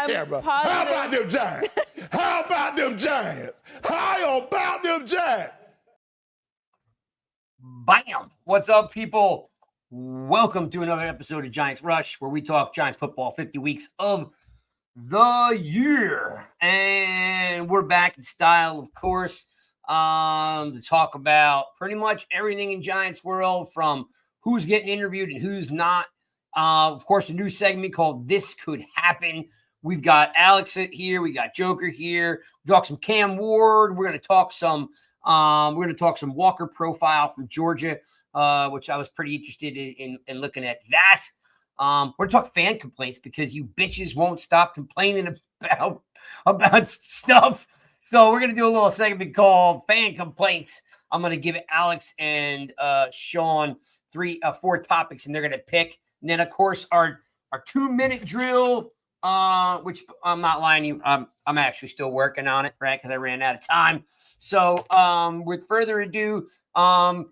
Camera. How about them Giants? How about them Giants? How about them Giants? Bam! What's up, people? Welcome to another episode of Giants Rush, where we talk Giants football 50 weeks of the year. And we're back in style, of course, to talk about pretty much everything in Giants world, from who's getting interviewed and who's not. Of course, a new segment called This Could Happen. We've got Alex here. We got Joker here. We talk some Cam Ward. We're going to talk some. Walker profile from Georgia, which I was pretty interested in looking at that. We're going to talk fan complaints because you bitches won't stop complaining about stuff. So we're going to do a little segment called Fan Complaints. I'm going to give Alex and Sean 4 topics, and they're going to pick. And then, of course, our 2-minute drill. Which I'm not lying to you, I'm actually still working on it, right? Because I ran out of time. So, with further ado,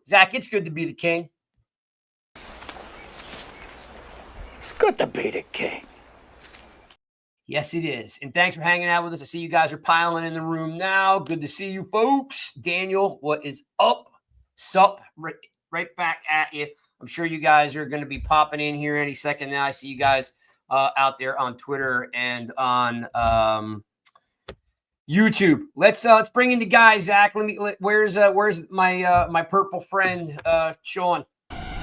Zach, it's good to be the king. It's good to be the king. Yes, it is. And thanks for hanging out with us. I see you guys are piling in the room now. Good to see you, folks. Daniel, what is up? Sup? Right back at you. I'm sure you guys are going to be popping in here any second now. I see you guys out there on Twitter and on YouTube. Let's bring in the guys, Zach. Where's my purple friend Sean?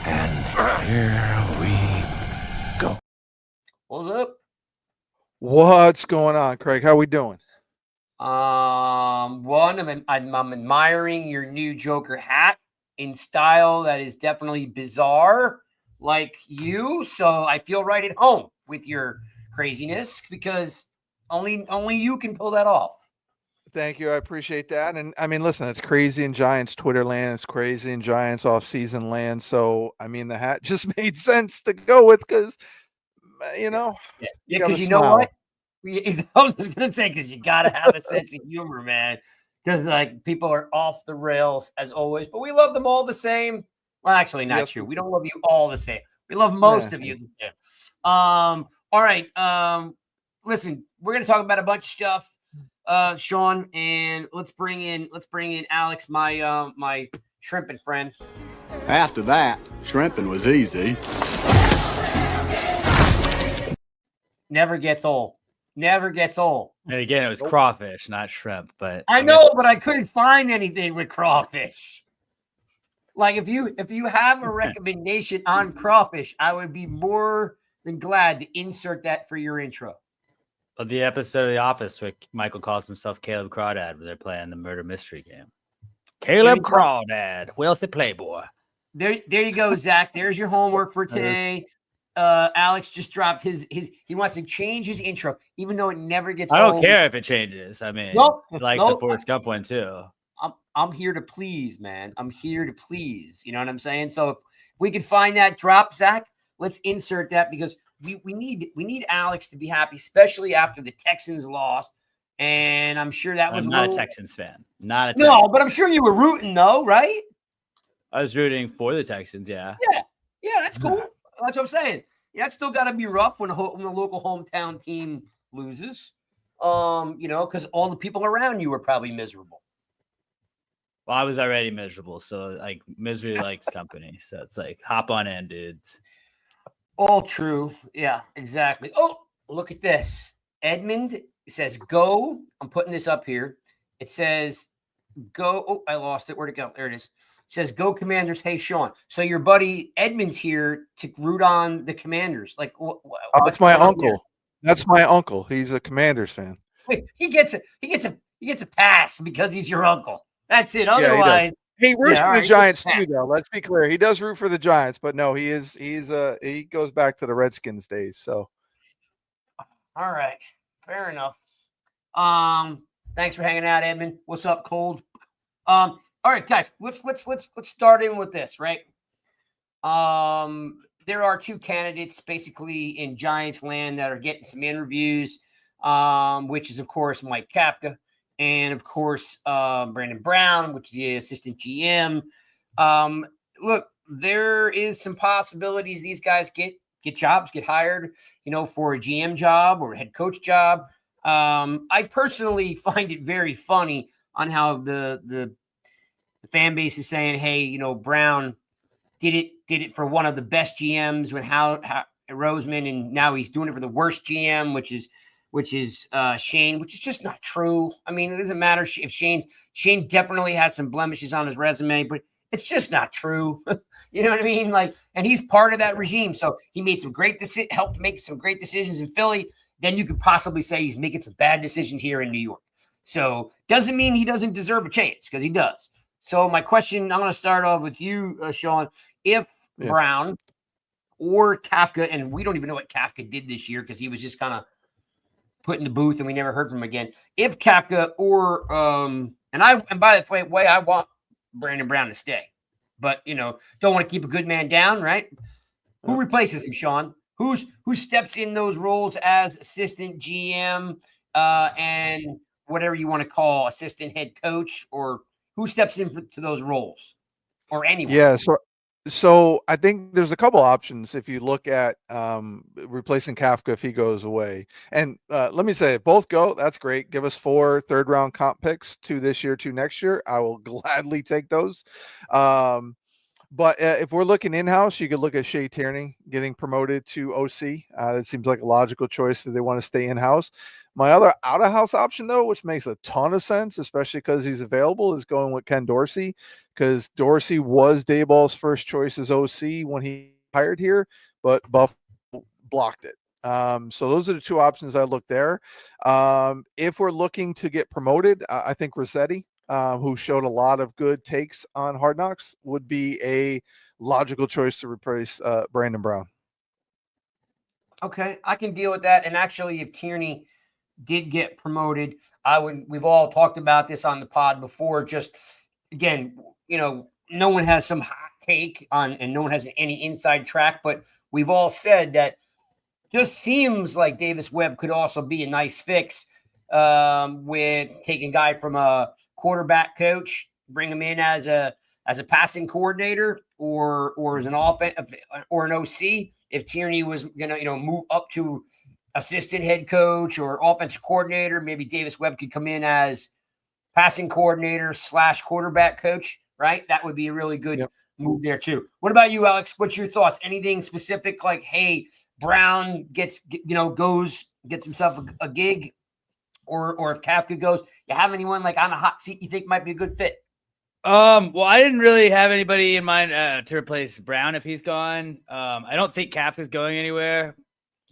And here we go. What's up? What's going on, Craig? How we doing? I'm admiring your new Joker hat in style that is definitely bizarre, like you. So I feel right at home with your craziness, because only you can pull that off. Thank you. I appreciate that. And I mean, listen, it's crazy in Giants Twitter land. It's crazy in Giants offseason land. So, I mean, the hat just made sense to go with because, Yeah, because you know what? I was just going to say, because you got to have a sense of humor, man. Because, like, people are off the rails, as always. But we love them all the same. Well, actually, not true. We don't love you all the same. We love most of you the same. All right. Listen, we're going to talk about a bunch of stuff, Sean, and let's bring in Alex, my shrimping friend. After that, shrimping was easy. Never gets old. Never gets old. And again, it was crawfish, not shrimp. But I know, but I couldn't find anything with crawfish. Like, if you have a recommendation on crawfish, I would be more than glad to insert that for your intro. Of the episode of The Office where Michael calls himself Caleb Crawdad when they're playing the murder mystery game. Caleb Crawdad, wealthy playboy. There you go, Zach. There's your homework for today. Alex just dropped his he wants to change his intro, even though it never gets I don't old. care if it changes. I mean, the Forrest Gump one too. I'm here to please, man. I'm here to please. You know what I'm saying? So if we could find that drop, Zach, let's insert that, because we need Alex to be happy, especially after the Texans lost. And I'm sure that was I'm not a Texans fan. Not a No, Texans. but I'm sure you were rooting though, right? I was rooting for the Texans, yeah. Yeah, that's cool. That's what I'm saying. Yeah, it's still got to be rough when the local hometown team loses. Because all the people around you are probably miserable. Well, I was already miserable, so like misery likes company. So it's like hop on in, dudes. All true. Yeah, exactly. Oh, look at this. Edmund says go. I'm putting this up here. It says go. Oh, I lost it. Where'd it go? There it is. It says go Commanders. Hey, Sean. So your buddy Edmund's here to root on the Commanders. Like, that's my uncle. That's my uncle. He's a Commanders fan. Wait, he gets a pass because he's your uncle. That's it. Otherwise, He roots all for the right. Giants too, though. Let's be clear. He does root for the Giants, but no, he goes back to the Redskins days. So, all right, fair enough. Thanks for hanging out, Edmund. What's up, Cold? All right, guys, let's start in with this, right? There are two candidates basically in Giants land that are getting some interviews, which is of course Mike Kafka and of course Brandon Brown, which is the assistant GM. Look, there is some possibilities these guys get jobs, get hired, for a GM job or a head coach job. I personally find it very funny on how the fan base is saying, hey, Brown did it for one of the best GMs with how Roseman, and now he's doing it for the worst GM, which is Shane, which is just not true. I mean, it doesn't matter if Shane definitely has some blemishes on his resume, but it's just not true. You know what I mean? And he's part of that regime. So he made some helped make some great decisions in Philly. Then you could possibly say he's making some bad decisions here in New York. So doesn't mean he doesn't deserve a chance, because he does. So my question, I'm going to start off with you, Sean. If Brown or Kafka, and we don't even know what Kafka did this year because he was just kind of put in the booth and we never heard from him again. If Kafka or and by the way, I want Brandon Brown to stay, but don't want to keep a good man down, right? Who replaces him, Sean? Who steps in those roles as assistant GM and whatever you want to call assistant head coach, or who steps into those roles, or anyone? Yeah. So I think there's a couple options if you look at replacing Kafka if he goes away. And let me say, if both go, that's great. Give us 4 third-round comp picks, 2 this year, 2 next year. I will gladly take those. But if we're looking in-house, you could look at Shea Tierney getting promoted to OC. That seems like a logical choice if they want to stay in-house. My other out-of-house option, though, which makes a ton of sense, especially because he's available, is going with Ken Dorsey, because Dorsey was Dayball's first choice as OC when he hired here, but Buff blocked it. So those are the 2 options I look there. If we're looking to get promoted, I think Rossetti, who showed a lot of good takes on Hard Knocks, would be a logical choice to replace Brandon Brown. Okay, I can deal with that. And actually, if Tierney did get promoted, we've all talked about this on the pod before. Just again, no one has some hot take on, and no one has any inside track, but we've all said that just seems like Davis Webb could also be a nice fix with taking a guy from a quarterback coach, bring him in as a passing coordinator or as an offense or an OC. If Tierney was gonna move up to assistant head coach or offensive coordinator, maybe Davis Webb could come in as passing coordinator / quarterback coach, right? That would be a really good move there too. What about you, Alex? What's your thoughts? Anything specific like, hey, Brown gets himself a gig, or if Kafka goes, you have anyone like on a hot seat you think might be a good fit? Well, I didn't really have anybody in mind to replace Brown if he's gone. I don't think Kafka's going anywhere,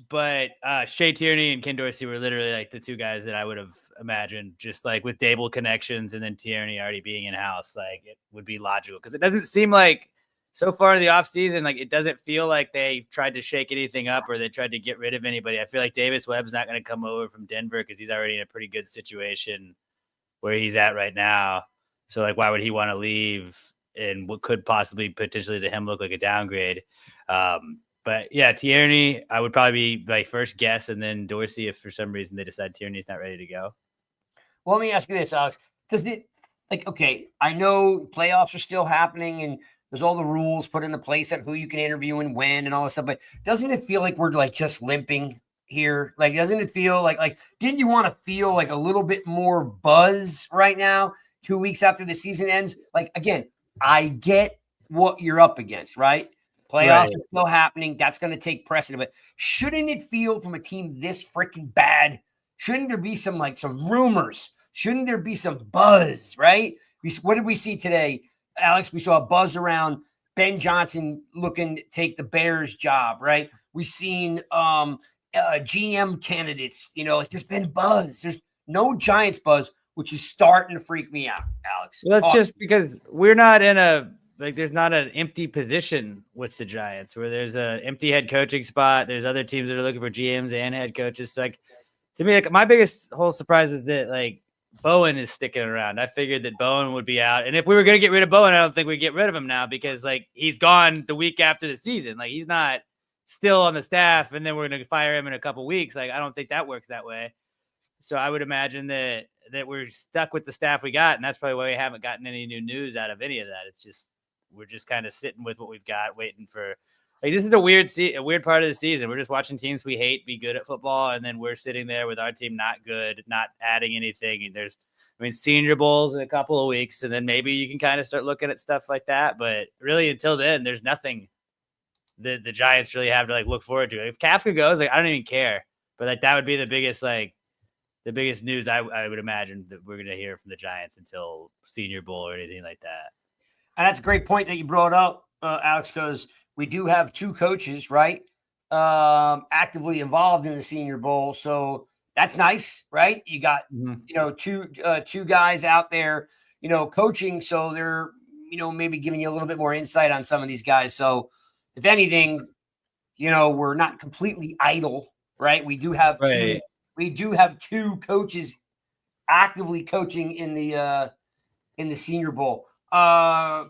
but Shea Tierney and Ken Dorsey were literally like the 2 guys that I would have imagined, just like with Dable connections and then Tierney already being in-house, like it would be logical, because it doesn't seem like so far in the offseason, like it doesn't feel like they tried to shake anything up or they tried to get rid of anybody. I feel like Davis Webb's not going to come over from Denver because he's already in a pretty good situation where he's at right now. So like, why would he want to leave in what could possibly potentially to him look like a downgrade? But yeah, Tierney, I would probably be like first guess, and then Dorsey if for some reason they decide Tierney's not ready to go. Well, let me ask you this, Alex. Does it, okay, I know playoffs are still happening and there's all the rules put into place on who you can interview and when and all this stuff, but doesn't it feel like we're like just limping here? Like, doesn't it feel like didn't you want to feel like a little bit more buzz right now, 2 weeks after the season ends? Like, again, I get what you're up against, right? Playoffs are still happening. That's going to take precedent. But shouldn't it feel from a team this freaking bad? Shouldn't there be some rumors? Shouldn't there be some buzz, right? What did we see today, Alex? We saw a buzz around Ben Johnson looking to take the Bears job, right? We've seen GM candidates, there's been buzz. There's no Giants buzz. which is starting to freak me out, Alex. Well, that's just because we're not in there's not an empty position with the Giants where there's an empty head coaching spot. There's other teams that are looking for GMs and head coaches. So to me, my biggest whole surprise was that Bowen is sticking around. I figured that Bowen would be out. And if we were going to get rid of Bowen, I don't think we'd get rid of him now because he's gone the week after the season. He's not still on the staff and then we're going to fire him in a couple weeks. I don't think that works that way. So I would imagine that we're stuck with the staff we got. And that's probably why we haven't gotten any new news out of any of that. It's just, we're just kind of sitting with what we've got, waiting for, this is a weird part of the season. We're just watching teams we hate be good at football. And then we're sitting there with our team not good, not adding anything. And Senior Bowls in a couple of weeks. And then maybe you can kind of start looking at stuff like that. But really until then, there's nothing that the Giants really have to look forward to. If Kafka goes, I don't even care. But that would be the biggest news I would imagine that we're going to hear from the Giants until Senior Bowl or anything like that. And that's a great point that you brought up, Alex, because we do have two coaches, right, actively involved in the Senior Bowl. So that's nice, right? You got, two guys out there, coaching. So they're, maybe giving you a little bit more insight on some of these guys. So if anything, we're not completely idle, right? We do have two coaches actively coaching in the Senior Bowl.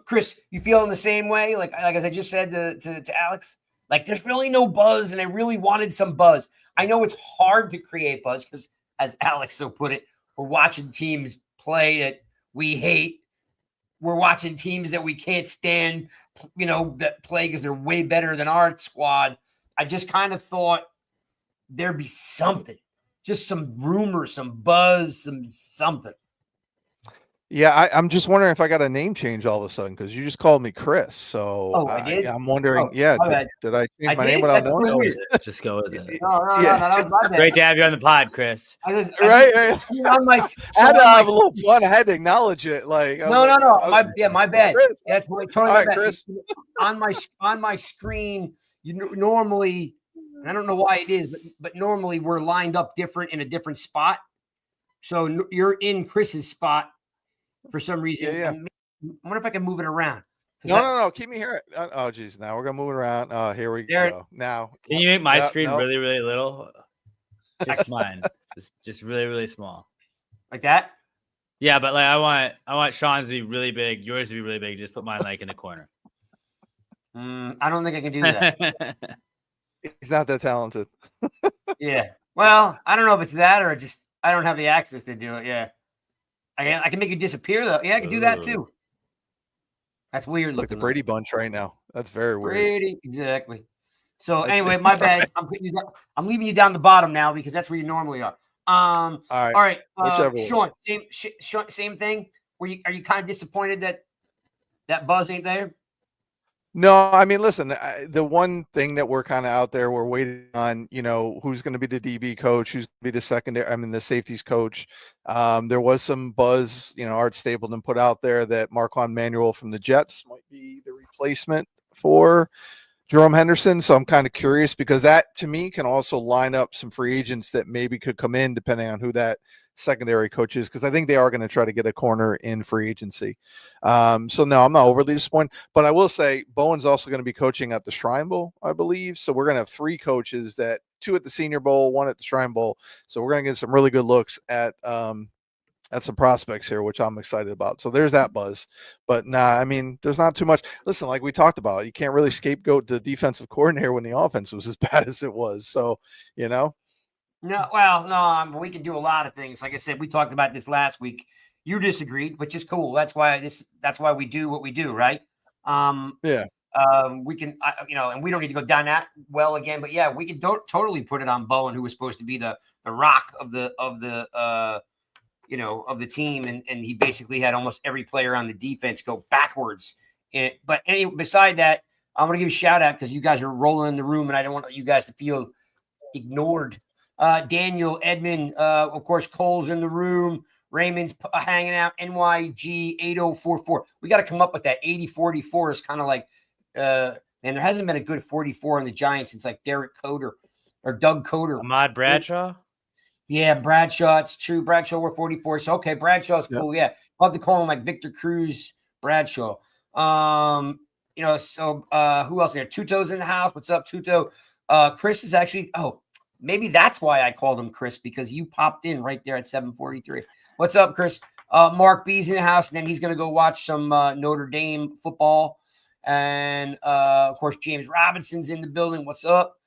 Chris, you feeling the same way? Like as I just said to Alex, there's really no buzz, and I really wanted some buzz. I know it's hard to create buzz because, as Alex so put it, we're watching teams play that we hate. We're watching teams that we can't stand, that play because they're way better than our squad. I just kind of thought there'd be something, just some rumor, some buzz, something. Yeah, I'm just wondering if I got a name change all of a sudden because you just called me Chris. So I did? I'm wondering, did I change my name did? without knowing? Just go with it. No, that was my bad. Great to have you on the pod, Chris. Right. I had to have a little fun. I had to acknwledge it. My bad. Chris. That's totally All right, bad. Chris. On my screen, normally, and I don't know why it is, but normally we're lined up different in a different spot. So you're in Chris's spot for some reason. Yeah. I wonder if I can move it around. No. Keep me here. Oh, geez. Now we're going to move it around. Here we go. Now. Can you make my screen really, really little? Just mine. Just really, really small. Like that? Yeah, but I want Sean's to be really big, yours to be really big. Just put mine in the corner. I don't think I can do that. He's not that talented. Yeah. Well, I don't know if it's that or just I don't have the access to do it. Yeah. I can make you disappear though. Yeah, I can do that too. That's weird. It's like the Brady Bunch right now. That's very weird. Brady, exactly. So anyway, my bad. I'm leaving you down the bottom now because that's where you normally are. All right. Sean, same thing. Are you kind of disappointed that buzz ain't there? No, I mean, listen, the one thing that we're kind of out there, we're waiting on, who's going to be the DB coach, who's going to be the safeties coach. There was some buzz, Art Stapleton put out there that Marquand Manuel from the Jets might be the replacement for Jerome Henderson. So I'm kind of curious because that to me can also line up some free agents that maybe could come in depending on who that secondary coaches, because I think they are going to try to get a corner in free agency. So no, I'm not overly disappointed, but I will say Bowen's also going to be coaching at the Shrine Bowl, I believe. So we're going to have 3 coaches, 2 at the Senior Bowl, 1 at the Shrine Bowl. So we're going to get some really good looks at some prospects here, which I'm excited about. So there's that buzz, but I mean, there's not too much. Listen, like we talked about, you can't really scapegoat the defensive coordinator when the offense was as bad as it was. So, No, we can do a lot of things. Like I said, we talked about this last week. You disagreed, which is cool. That's why we do what we do, right? We can, and we don't need to go down that well again. But yeah, we can totally put it on Bowen, who was supposed to be the rock of the team, and he basically had almost every player on the defense go backwards. But anyway, beside that, I'm gonna give a shout out because you guys are rolling in the room, and I don't want you guys to feel ignored. Daniel, Edmund, of course, Cole's in the room. Raymond's hanging out. NYG 8044. We got to come up with that 8044 is kind of like, and there hasn't been a good 44 in the Giants since like Derek Coder or Doug Coder. Ahmad Bradshaw. Yeah, Bradshaw. It's true. Bradshaw wore 44. So okay, Bradshaw's cool. Yeah, I'll have to call him like Victor Cruz Bradshaw. So who else there? Tuto's in the house. What's up, Tuto? Chris is actually. Oh, maybe that's why I called him Chris, because you popped in right there at 7:43. What's up, Chris? Mark B's in the house, and then he's gonna go watch some Notre Dame football. And of course, James Robinson's in the building. What's up?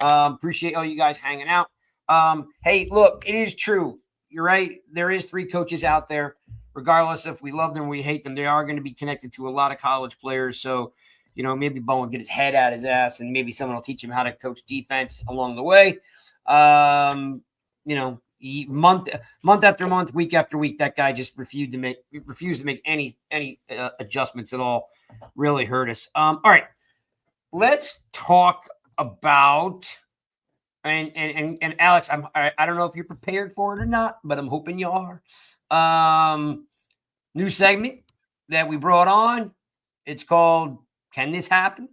Appreciate all you guys hanging out. Hey, look, it is true. You're right. There is 3 coaches out there. Regardless if we love them or we hate them, they are going to be connected to a lot of college players. So, maybe Bowen will get his head out his ass, and maybe someone will teach him how to coach defense along the way. Month after month, week after week, that guy just refused to make any adjustments at all. Really hurt us. All right, let's talk about. And Alex, I don't know if you're prepared for it or not, but I'm hoping you are. New segment that we brought on. It's called "Can This Happen?"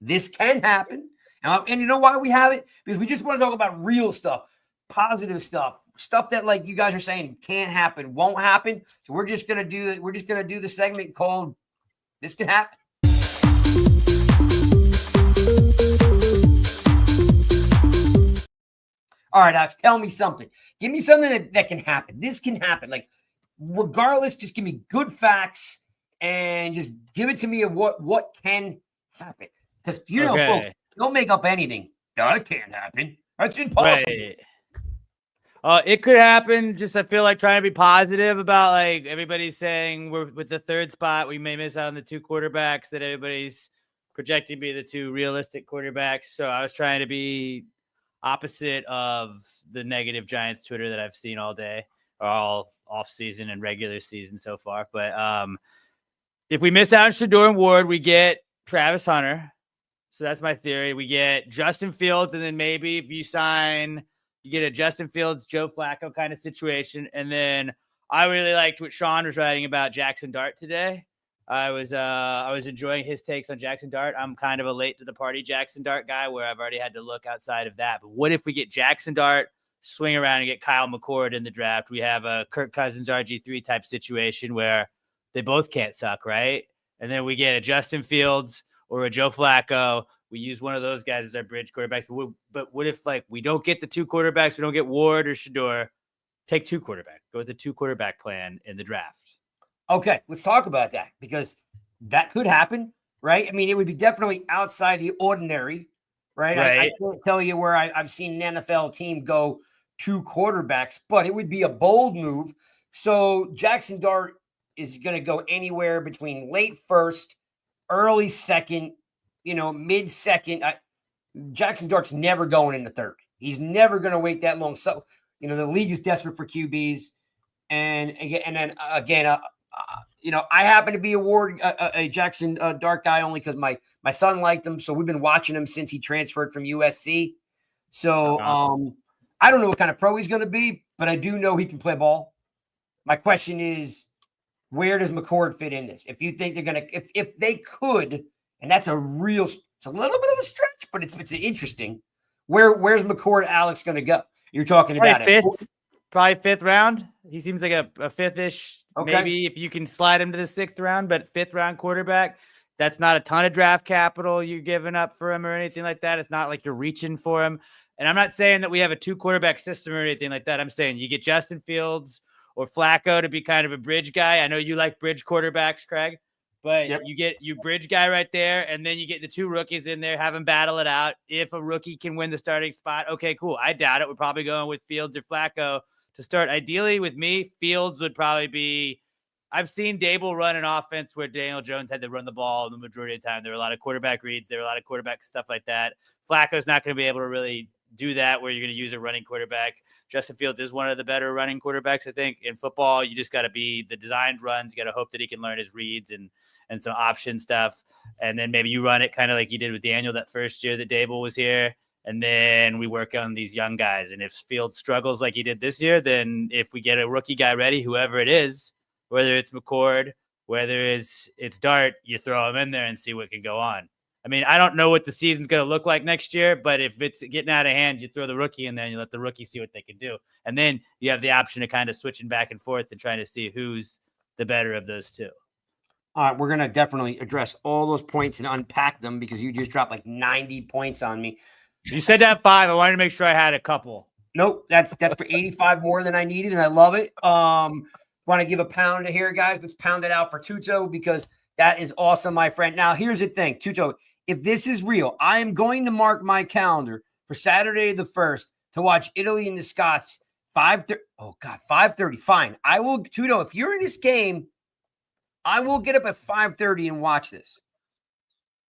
This can happen, and you know why we have it? Because we just want to talk about real stuff, positive stuff that like you guys are saying can't happen, won't happen. So we're just gonna do the segment called "This Can Happen." All right, Alex, tell me something. Give me something that can happen. This can happen. Like, regardless, just give me good facts and just give it to me of what can happen. Because, folks, don't make up anything. That can't happen. That's impossible. Right. It could happen. Just I feel like trying to be positive about, like, everybody's saying we're with the 3rd spot. We may miss out on the 2 quarterbacks that everybody's projecting to be the 2 realistic quarterbacks. So I was trying to be opposite of the negative Giants Twitter that I've seen all day, or all off season and regular season so far. But if we miss out on Shedeur and Ward, we get Travis Hunter. So that's my theory. We get Justin Fields, and then maybe if you sign, you get a Justin Fields, Joe Flacco kind of situation. And then I really liked what Sean was writing about Jackson Dart today. I was enjoying his takes on Jackson Dart. I'm kind of a late to the party Jackson Dart guy, where I've already had to look outside of that. But what if we get Jackson Dart, swing around and get Kyle McCord in the draft? We have a Kirk Cousins RG3 type situation where they both can't suck, right? And then we get a Justin Fields or a Joe Flacco. We use one of those guys as our bridge quarterbacks. But what if, like, we don't get the 2 quarterbacks? We don't get Ward or Shedeur. Take 2 quarterbacks. Go with the 2 quarterback plan in the draft. Okay, let's talk about that, because that could happen, right? I mean, it would be definitely outside the ordinary, right? I can't tell you where I've seen an NFL team go 2 quarterbacks, but it would be a bold move. So Jackson Dart is going to go anywhere between late 1st, early 2nd, mid 2nd. Jackson Dart's never going in the 3rd. He's never going to wait that long. So, the league is desperate for QBs. And again, I happen to be a Jackson Dart guy only because my son liked him. So we've been watching him since he transferred from USC. So I don't know what kind of pro he's going to be, but I do know he can play ball. My question is, where does McCord fit in this? If you think they're going to, if they could, and that's it's a little bit of a stretch, but it's interesting. Where's McCord Alex going to go? You're talking about it. Probably 5th round. He seems like a 5th-ish. Okay. Maybe if you can slide him to the 6th round, but 5th round quarterback, that's not a ton of draft capital you're giving up for him or anything like that. It's not like you're reaching for him. And I'm not saying that we have a 2 quarterback system or anything like that. I'm saying you get Justin Fields or Flacco to be kind of a bridge guy. I know you like bridge quarterbacks, Craig, but you get your bridge guy right there, and then you get the 2 rookies in there, have them battle it out. If a rookie can win the starting spot, okay, cool. I doubt it. We're probably going with Fields or Flacco to start. Ideally, with me, Fields would probably be. I've seen Dable run an offense where Daniel Jones had to run the ball the majority of the time. There were a lot of quarterback reads. There were a lot of quarterback stuff like that. Flacco's not going to be able to really do that where you're going to use a running quarterback. Justin Fields is one of the better running quarterbacks, I think. In football, you just got to be the designed runs. You got to hope that he can learn his reads and some option stuff. And then maybe you run it kind of like you did with Daniel that first year that Dable was here. And then we work on these young guys. And if Fields struggles like he did this year, then if we get a rookie guy ready, whoever it is, whether it's McCord, whether it's Dart, you throw him in there and see what can go on. I mean, I don't know what the season's going to look like next year, but if it's getting out of hand, you throw the rookie in there and you let the rookie see what they can do. And then you have the option of kind of switching back and forth and trying to see who's the better of those two. All right, we're going to definitely address all those points and unpack them because you just dropped like 90 points on me. You said that 5. I wanted to make sure I had a couple. Nope, that's for 85 more than I needed, and I love it. Want to give a pound here, guys. Let's pound it out for Tuto because that is awesome, my friend. Now, here's the thing, Tuto. If this is real, I am going to mark my calendar for Saturday the 1st to watch Italy and the Scots 5:30. Oh God, 5:30. Fine, I will. Tuto, if you're in this game, I will get up at 5:30 and watch this.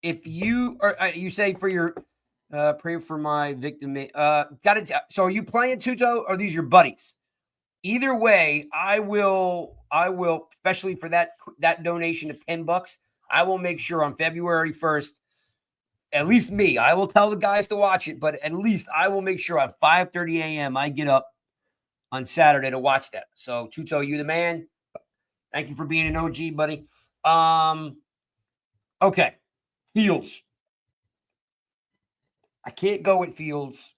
If you are, you say for your pray for my victim. Got it. So are you playing Tuto or are these your buddies? Either way, I will, especially for that donation of $10, I will make sure on February 1st, at least me, I will tell the guys to watch it, but at least I will make sure at 5:30 a.m. I get up on Saturday to watch that. So Tuto, you the man. Thank you for being an OG, buddy. Okay. Fields. I can't go with Fields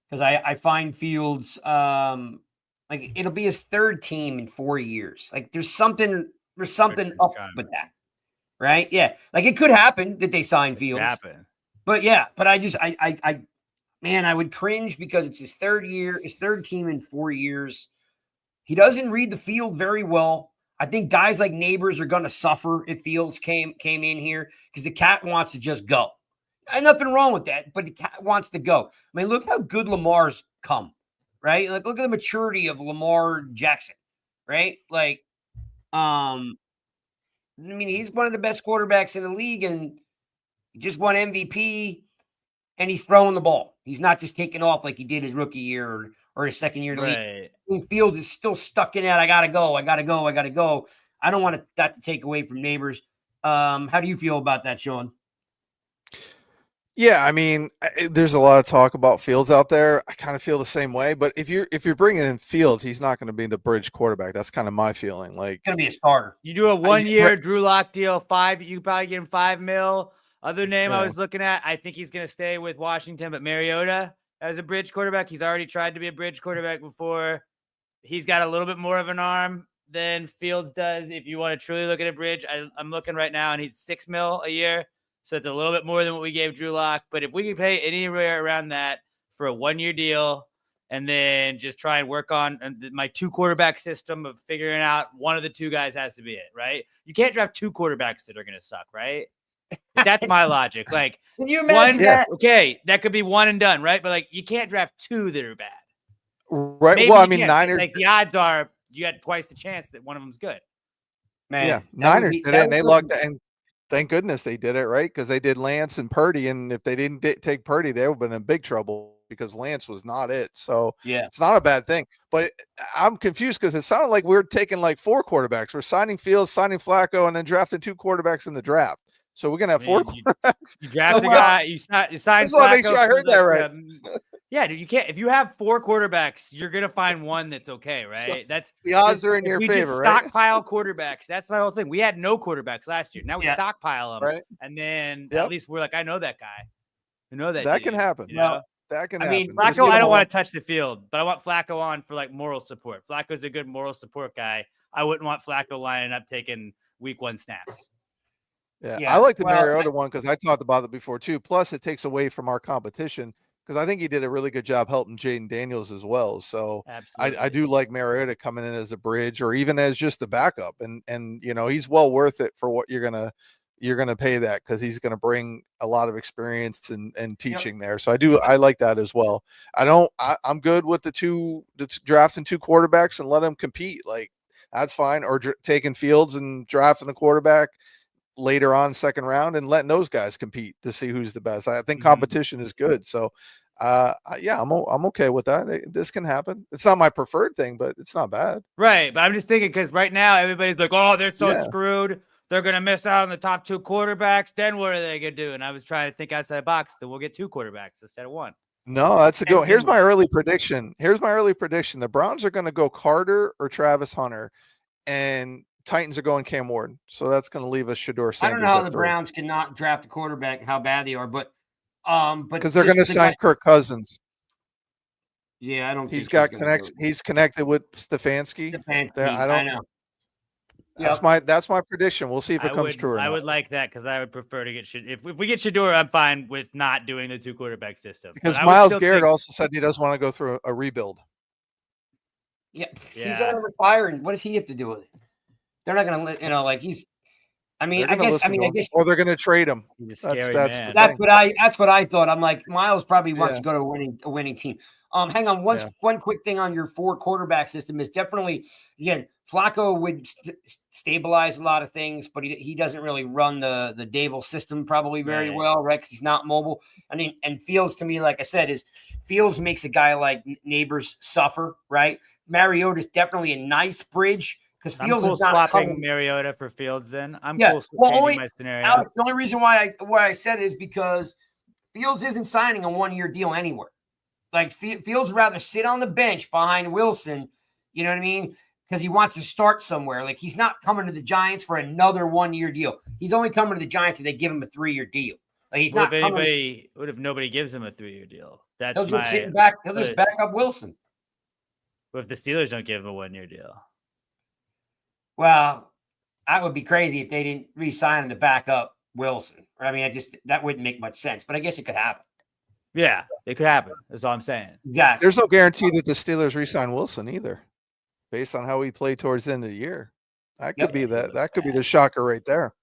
because I find Fields like it'll be his 3rd team in 4 years. Like there's something up with that, right? Yeah, like it could happen that they sign Fields. But yeah, but I man, I would cringe because it's his 3rd year, his 3rd team in 4 years. He doesn't read the field very well. I think guys like Neighbors are going to suffer if Fields came in here because the cat wants to just go. And nothing wrong with that, but the cat wants to go. I mean, look how good Lamar's come, right? Like, look at the maturity of Lamar Jackson, right? Like, I mean, he's one of the best quarterbacks in the league, and he just won MVP, and he's throwing the ball. He's not just taking off like he did his rookie year or his second year in the league. I mean, Fields is still stuck in that. I gotta go. I don't want that to take away from Neighbors. How do you feel about that, Sean? Yeah, I mean, there's a lot of talk about Fields out there. I kind of feel the same way. But if you're bringing in Fields, he's not going to be the bridge quarterback. That's kind of my feeling. Like, going to be a starter. You do a 1-year Drew Lock deal, 5. You probably get him $5 million. Other name I was looking at, I think he's going to stay with Washington, but Mariota as a bridge quarterback. He's already tried to be a bridge quarterback before. He's got a little bit more of an arm than Fields does. If you want to truly look at a bridge, I'm looking right now, and he's $6 million a year. So it's a little bit more than what we gave Drew Lock. But if we can pay anywhere around that for a 1-year deal and then just try and work on my 2 quarterback system of figuring out one of the 2 guys has to be it, right? You can't draft 2 quarterbacks that are going to suck, right? That's my logic. Like, can you imagine that? Okay, that could be one and done, right? But like, you can't draft 2 that are bad. Right. Maybe well, I mean, Niners. Like the odds are you had twice the chance that one of them's good. Man, yeah, Niners did it, and they lucked. And thank goodness they did it, right? Because they did Lance and Purdy, and if they didn't take Purdy, they would have been in big trouble because Lance was not it. So yeah, it's not a bad thing. But I'm confused because it sounded like we were taking like 4 quarterbacks. We're signing Fields, signing Flacco, and then drafting 2 quarterbacks in the draft. So we're gonna have 4 quarterbacks. You draft a guy, you sign. I just want to make sure I heard that right. Yeah, dude, you can't. If you have 4 quarterbacks, you're gonna find one that's okay, right? So that's the odds are in your favor. We just stockpile quarterbacks. That's my whole thing. We had no quarterbacks last year. Now we stockpile them, right? And then at least we're like, I know that guy. I know that. That can happen. You know? That can happen. I mean, Flacco, I don't want to touch the field, but I want Flacco on for like moral support. Flacco's a good moral support guy. I wouldn't want Flacco lining up taking week 1 snaps. Yeah, I like the Mariota one because I talked about it before too. Plus, it takes away from our competition because I think he did a really good job helping Jaden Daniels as well. So I do like Mariota coming in as a bridge or even as just a backup, and you know he's well worth it for what you're gonna pay that because he's gonna bring a lot of experience and teaching there. So I like that as well. I'm good with the drafting 2 quarterbacks and let them compete. Like that's fine, or taking Fields and drafting a quarterback later on 2nd round and letting those guys compete to see who's the best. I think competition is good. So yeah, I'm okay with that. This can happen. It's not my preferred thing, but it's not bad. Right. But I'm just thinking because right now everybody's like, oh, they're so screwed. They're going to miss out on the top 2 quarterbacks. Then what are they going to do? And I was trying to think outside the box that we'll get 2 quarterbacks instead of 1. No, that's a good one. Here's my early prediction. The Browns are going to go Carter or Travis Hunter. And Titans are going Cam Ward, so that's going to leave us Shador Sanders. I don't know how the 3. Browns cannot draft a quarterback, how bad they are, but because they're going to sign Kirk Cousins. Yeah, I don't. He's got connection. He's connected with Stefanski. I know. That's my prediction. We'll see if it comes true. Or I not. would like that because I would prefer to get if we get Shador, I'm fine with not doing the 2 quarterback system. Because Myles Garrett also said he doesn't want to go through a rebuild. Yeah, he's going to retire, and what does he have to do with it? They're not going to, like he's. I guess, or they're going to trade him. That's what I thought. I'm like, Miles probably wants to go to a winning team. Hang on, one quick thing on your 4 quarterback system is definitely, again, Flacco would stabilize a lot of things, but he doesn't really run the Dable system probably very well, right? Because he's not mobile. I mean, and Fields, to me, like I said, Fields makes a guy like Neighbors suffer, right? Mariota's definitely a nice bridge. Because Fields is not swapping Mariota for Fields. Then I'm cool changing my scenario. Alex, the only reason why I said it is because Fields isn't signing a 1-year deal anywhere. Like Fields would rather sit on the bench behind Wilson. You know what I mean? Because he wants to start somewhere. Like he's not coming to the Giants for another 1-year deal. He's only coming to the Giants if they give him a 3-year deal. Like he's not. What if nobody gives him a 3-year deal? He'll just sit back. He'll just back up Wilson. What if the Steelers don't give him a 1-year deal? Well, that would be crazy if they didn't re-sign him to back up Wilson. I mean, that wouldn't make much sense, but I guess it could happen. Yeah, it could happen. That's all I'm saying. Exactly. There's no guarantee that the Steelers re-sign Wilson either, based on how he played towards the end of the year. That could be that could be the shocker right there.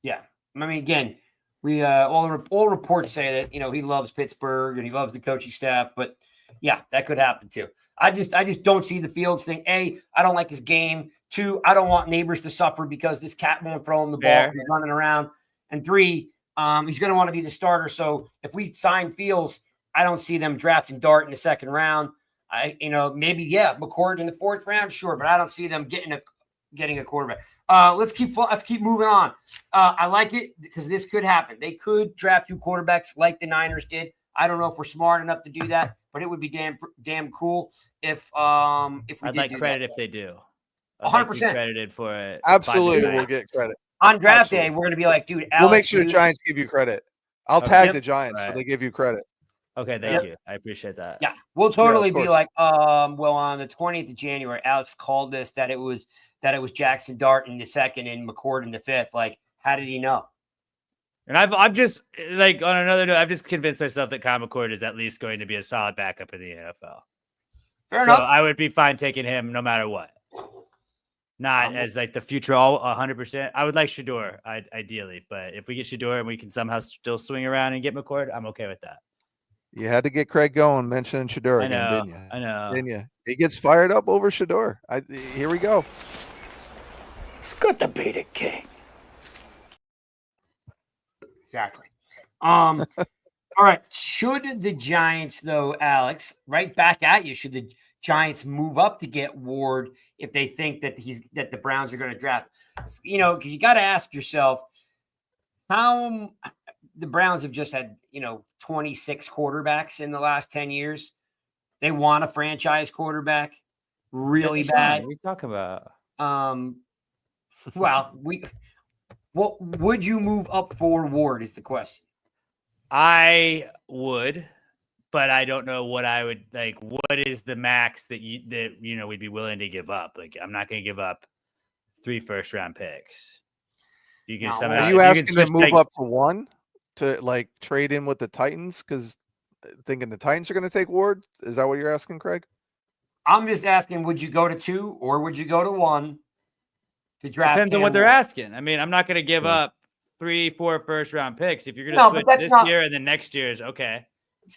Yeah, I mean, again, we all reports say that he loves Pittsburgh and he loves the coaching staff, but yeah, that could happen too. I just don't see the Fields thing. A, I don't like his game. 2, I don't want Neighbors to suffer because this cat won't throw him the ball. He's running around. And 3, he's going to want to be the starter. So if we sign Fields, I don't see them drafting Dart in the 2nd round. Maybe McCord in the 4th round, sure, but I don't see them getting a quarterback. Let's keep moving on. I like it because this could happen. They could draft 2 quarterbacks like the Niners did. I don't know if we're smart enough to do that, but it would be damn cool if we I'd did like do credit that. if they do. 100% credited for it. Absolutely, we'll get credit. On draft day, we're going to be like, dude, Alex, we'll make sure the Giants give you credit. I'll tag the Giants so they give you credit. Okay, thank you. I appreciate that. Yeah, we'll totally be like, on the 20th of January, Alex called this that it was Jackson Dart in the 2nd and McCord in the 5th. Like, how did he know? And I've just like on another note, I've just convinced myself that Kyle McCord is at least going to be a solid backup in the NFL. Fair enough. I would be fine taking him no matter what. Not as like the future all 100%. I would like Shador ideally, but if we get Shador and we can somehow still swing around and get McCord, I'm okay with that. You had to get Craig going mentioning Shador again, didn't you? I know. Didn't you? He gets fired up over Shador. Here we go. Scott the Beta King. Exactly. All right. Should the Giants, though, Alex, right back at you, should the Giants move up to get Ward if they think that the Browns are going to draft? Because you got to ask yourself how the Browns have just had 26 quarterbacks in the last 10 years. They want a franchise quarterback really bad. What are you talking about? What would you move up for Ward is the question. I would, but I don't know what I would like. What is the max that we'd be willing to give up? Like, I'm not going to give up 3 first-round picks. You can somehow. Are you asking to move up to 1 to like trade in with the Titans? Because thinking the Titans are going to take Ward. Is that what you're asking, Craig? I'm just asking, would you go to 2 or would you go to 1 to draft? Depends on what they're asking. I mean, I'm not going to give up 3-4 first-round picks. If you're going to switch this year and then next year is okay.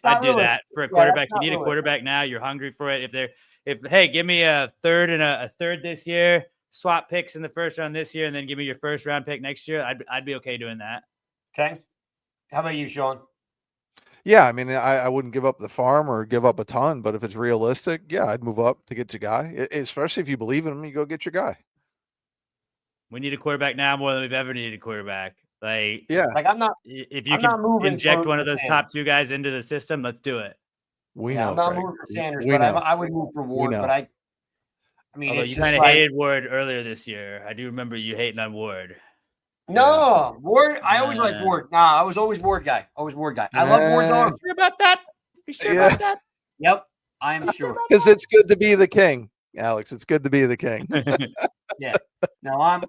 I'd do that for a quarterback. You need a quarterback now. You're hungry for it. Hey, give me a 3rd and a 3rd this year. Swap picks in the 1st round this year, and then give me your 1st round pick next year. I'd be okay doing that. Okay. How about you, Sean? Yeah, I mean, I wouldn't give up the farm or give up a ton, but if it's realistic, yeah, I'd move up to get your guy. Especially if you believe in him, you go get your guy. We need a quarterback now more than we've ever needed a quarterback. Like, yeah, like I'm not. If you can inject one of those top 2 guys into the system, let's do it. We know. I'm not moving for Sanders, but I would move for Ward. But I mean, Although it's you just kind of like, hated Ward earlier this year. I do remember you hating on Ward. no, Ward. I always liked Ward. Nah, I was always Ward guy. Always Ward guy. I love Ward's arm. Sure about that? You sure Yeah. about that? Yep, I am sure. Because it's good to be the king, Alex. It's good to be the king. Yeah. No, I'm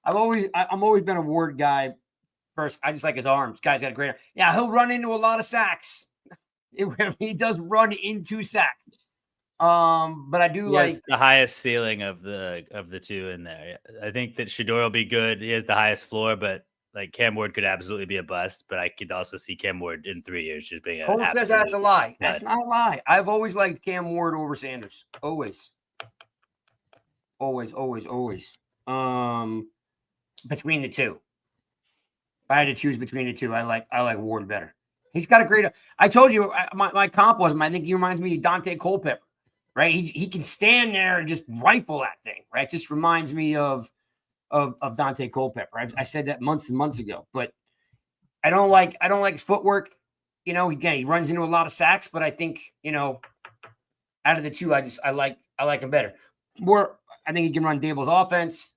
always been a Ward guy. First, I just like his arms. Guy's got a great arm. Yeah, he'll run into a lot of sacks. He does run into sacks. But I do like the highest ceiling of the two in there. I think that Shador will be good. He has the highest floor, but like Cam Ward could absolutely be a bust. But I could also see Cam Ward in 3 years just being Cole says that's a lie. That's not a lie. I've always liked Cam Ward over Sanders. Always. Between the two. If I had to choose between the two, I like Ward better. He's got a great. I told you my comp was him. I think he reminds me of Dante Culpepper, right? He can stand there and just rifle that thing, right? Just reminds me of Dante Culpepper. I said that months and months ago, but I don't like his footwork. You know, again, he runs into a lot of sacks, but I think, you know, out of the two, I like him better. I think he can run Dable's offense.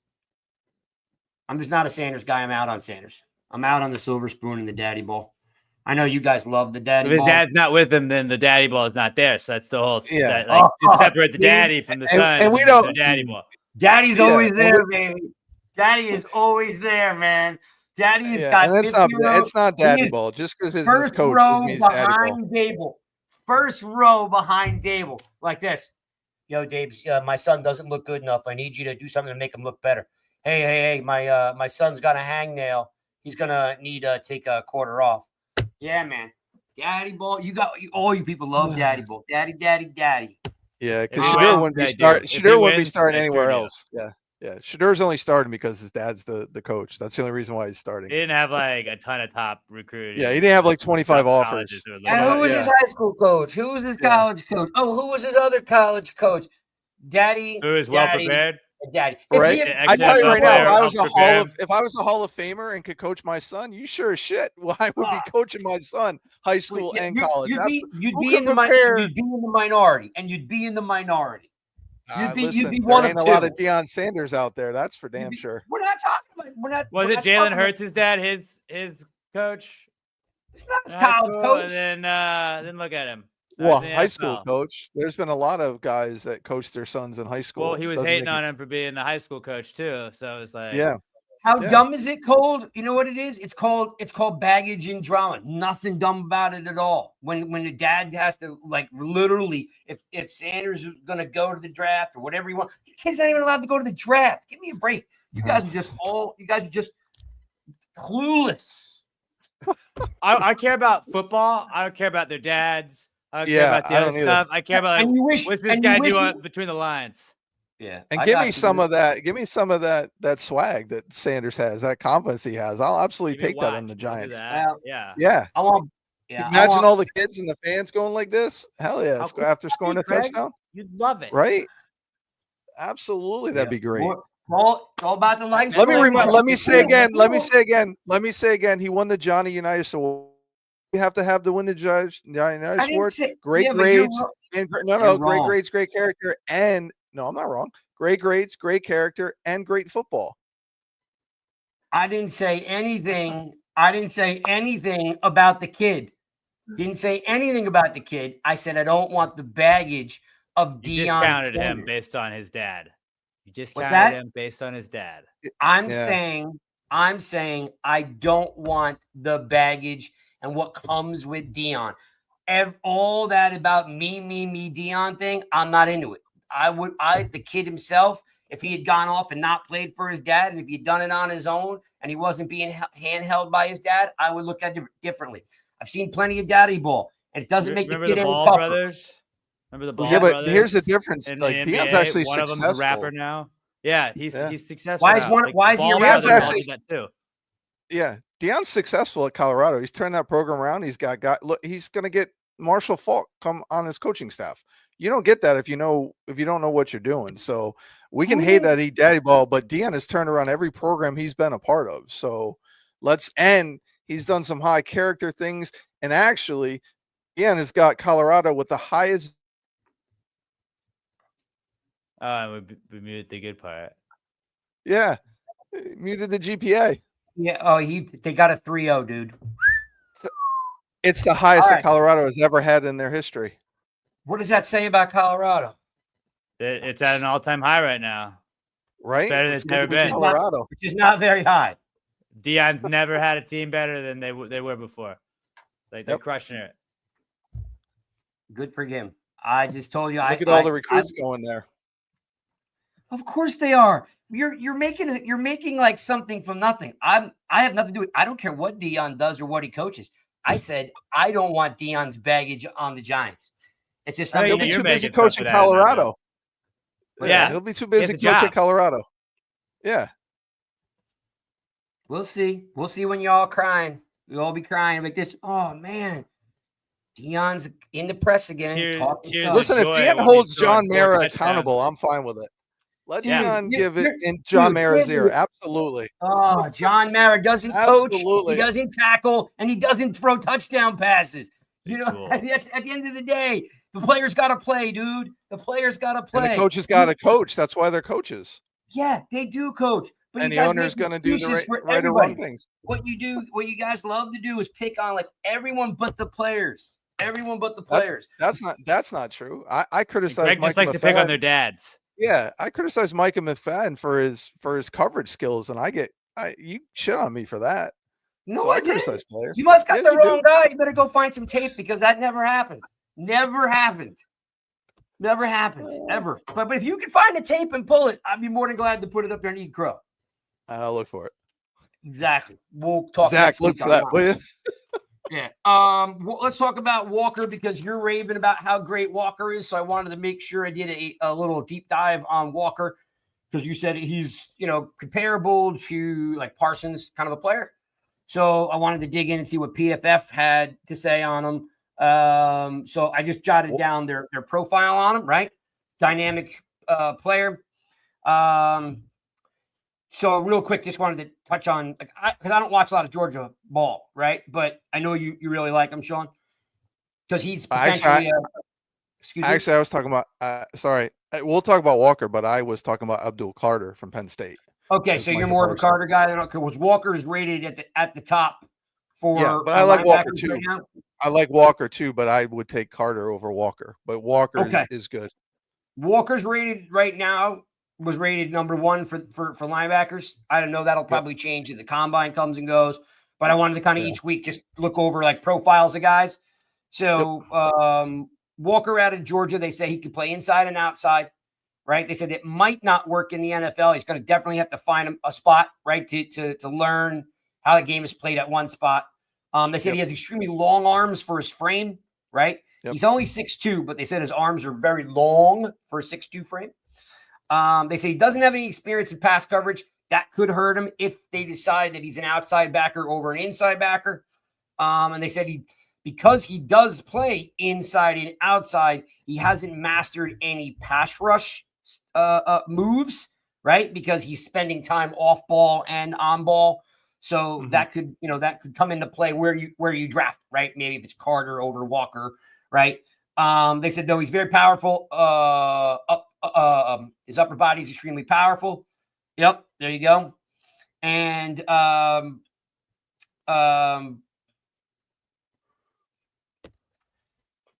I'm just not a Sanders guy. I'm out on Sanders. I'm out on the silver spoon and the daddy ball. I know you guys love the daddy ball. If his dad's not with him, then the daddy ball is not there. So that's the whole just separate the daddy from the son. And we don't the daddy ball. Daddy's always there, baby. Daddy is always there, man. Daddy has got. And it's not daddy ball just because his first coach row means daddy behind Dable. First row behind Dable, like this. Yo, Dabes, my son doesn't look good enough. I need you to do something to make him look better. Hey, my son's got a hangnail. He's gonna need to take a quarter off. Yeah, man. Daddy ball. All you people love daddy ball. Daddy. Yeah, because Shador wouldn't be starting anywhere else. Yeah. Shador's only starting because his dad's the coach. That's the only reason why he's starting. He didn't have like a ton of top recruiting. Yeah, he didn't have like 25 offers. And who was his high school coach? Who was his college coach? Oh, who was his other college coach? Daddy. Who is well prepared? Daddy. Right. I tell you right now, if I was a Hall of Famer and could coach my son, you sure as shit. Well, I would be coaching my son, high school and college. You'd be in the minority, and you'd be in the minority. You'd be one of two. A lot of Deion Sanders out there. That's for damn sure. We're not talking about. Was it Jalen Hurts' dad? His coach. It's not his college coach. And then look at him. Well, high school coach. There's been a lot of guys that coach their sons in high school. Well, he was hating on him for being the high school coach too. So it's like, how dumb is it, Cole? You know what it is? It's called baggage and drama. Nothing dumb about it at all. When the dad has to, like, literally, if Sanders is going to go to the draft or whatever you want, the kid's not even allowed to go to the draft. Give me a break. You guys are just clueless. I care about football. I don't care about their dads. I don't care about the other stuff. I care about what's this guy doing between the lines. Yeah, and give me some of that. Give me some of that swag that Sanders has, that confidence he has. I'll absolutely take that on the Giants. Yeah. I want. Imagine all the kids and the fans going like this. Hell yeah! After scoring a touchdown, you'd love it, right? Absolutely, that'd be great. All about the lights. Let me say again. He won the Johnny Unitas Award. You have to have to win the Johnny Unitas Award. Great grades, great grades, great character, and no, I'm not wrong. Great grades, great character, and great football. I didn't say anything. About the kid. Didn't say anything about the kid. I said I don't want the baggage of Deion. You discounted him based on his dad. You discounted him based on his dad. I'm saying I don't want the baggage and what comes with Deion. All that about me, Deion thing, I'm not into it. The kid himself, if he had gone off and not played for his dad, and if he'd done it on his own and he wasn't being handheld by his dad, I would look at it differently. I've seen plenty of daddy ball, and it doesn't make the kid any tougher. Brothers? Remember the Ball but brothers? Here's the difference. Like Deion's actually one successful. Of them's a rapper now. Yeah, he's successful. Why is he a rapper? Yeah, Deion's successful at Colorado. He's turned that program around. He's got look. He's going to get Marshall Faulk come on his coaching staff. You don't get that if you don't know what you're doing. So we can hate that he daddy ball, but Deion has turned around every program he's been a part of. So he's done some high character things, and actually, Deion has got Colorado with the highest. We muted the good part. Yeah, muted the GPA. Yeah. Oh, they got a 3-0, dude. It's the highest All that right. Colorado has ever had in their history. What does that say about Colorado? It's at an all-time high right now. Right? Better than It's it's good never to be been. Colorado. Which is not very high. Deion's never had a team better than they were before. Like they're Yep. crushing it. Good for him. I just told you. Look at all the recruits going there. Of course they are. You're making like something from nothing. I have nothing to do with. I don't care what Deion does or what he coaches. I said I don't want Deion's baggage on the Giants. It's just something He'll be too busy coaching Colorado. Yeah, he'll be too busy coaching Colorado. Yeah. We'll see. We'll see when you're all crying. We'll all be crying like this. Oh man, Deion's in the press again. Listen, if Deion holds John Mara accountable, I'm fine with it. Let Deion give it in John Mara's ear. Absolutely. Oh, John Mara doesn't coach. He doesn't tackle, and he doesn't throw touchdown passes. You know, that's at the end of the day, the players got to play, dude. The players got to play. And the coaches got to coach. That's why they're coaches. Yeah, they do coach. But and the owner's going to do the right or wrong things. What you guys love to do is pick on like everyone but the players. Everyone but the players. That's not true. I criticize Greg just likes to pick on their dads. Yeah, I criticize Micah McFadden for his coverage skills, and you shit on me for that. No, so I criticize players. You must got the wrong guy. You better go find some tape because that never happened. Never happened. Never happened ever. But if you can find the tape and pull it, I'd be more than glad to put it up there and eat crow. I'll look for it. Exactly. We'll talk. Zach, look for that, will you? Yeah. Let's talk about Walker because you're raving about how great Walker is. So I wanted to make sure I did a little deep dive on Walker because you said he's, comparable to like Parsons kind of a player. So I wanted to dig in and see what PFF had to say on him. So I just jotted down their profile on him, right? Dynamic player. So real quick, just wanted to touch on because I don't watch a lot of Georgia ball, right? But I know you really like him, Sean, because he's potentially. Actually, I was talking about. Sorry, we'll talk about Walker, but I was talking about Abdul Carter from Penn State. Okay, so you're more of a Carter guy than because Walker's rated at the top for. Yeah, but I like Walker too. Right, I like Walker too, but I would take Carter over Walker. But Walker is good. Walker's rated right now. Was rated number 1 for linebackers. I don't know. That'll probably change as the combine comes and goes. But I wanted to kind of each week just look over like profiles of guys. So Walker out of Georgia, they say he could play inside and outside, right? They said it might not work in the NFL. He's going to definitely have to find a spot, right, to learn how the game is played at one spot. They said he has extremely long arms for his frame, right? He's only 6'2", but they said his arms are very long for a 6'2" frame. They say he doesn't have any experience in pass coverage. That could hurt him if they decide that he's an outside backer over an inside backer. And they said because he does play inside and outside, he hasn't mastered any pass rush moves, right? Because he's spending time off ball and on ball. So that could come into play where you draft, right? Maybe if it's Carter over Walker, right? They said though he's very powerful. His upper body is extremely powerful. Yep, there you go. And and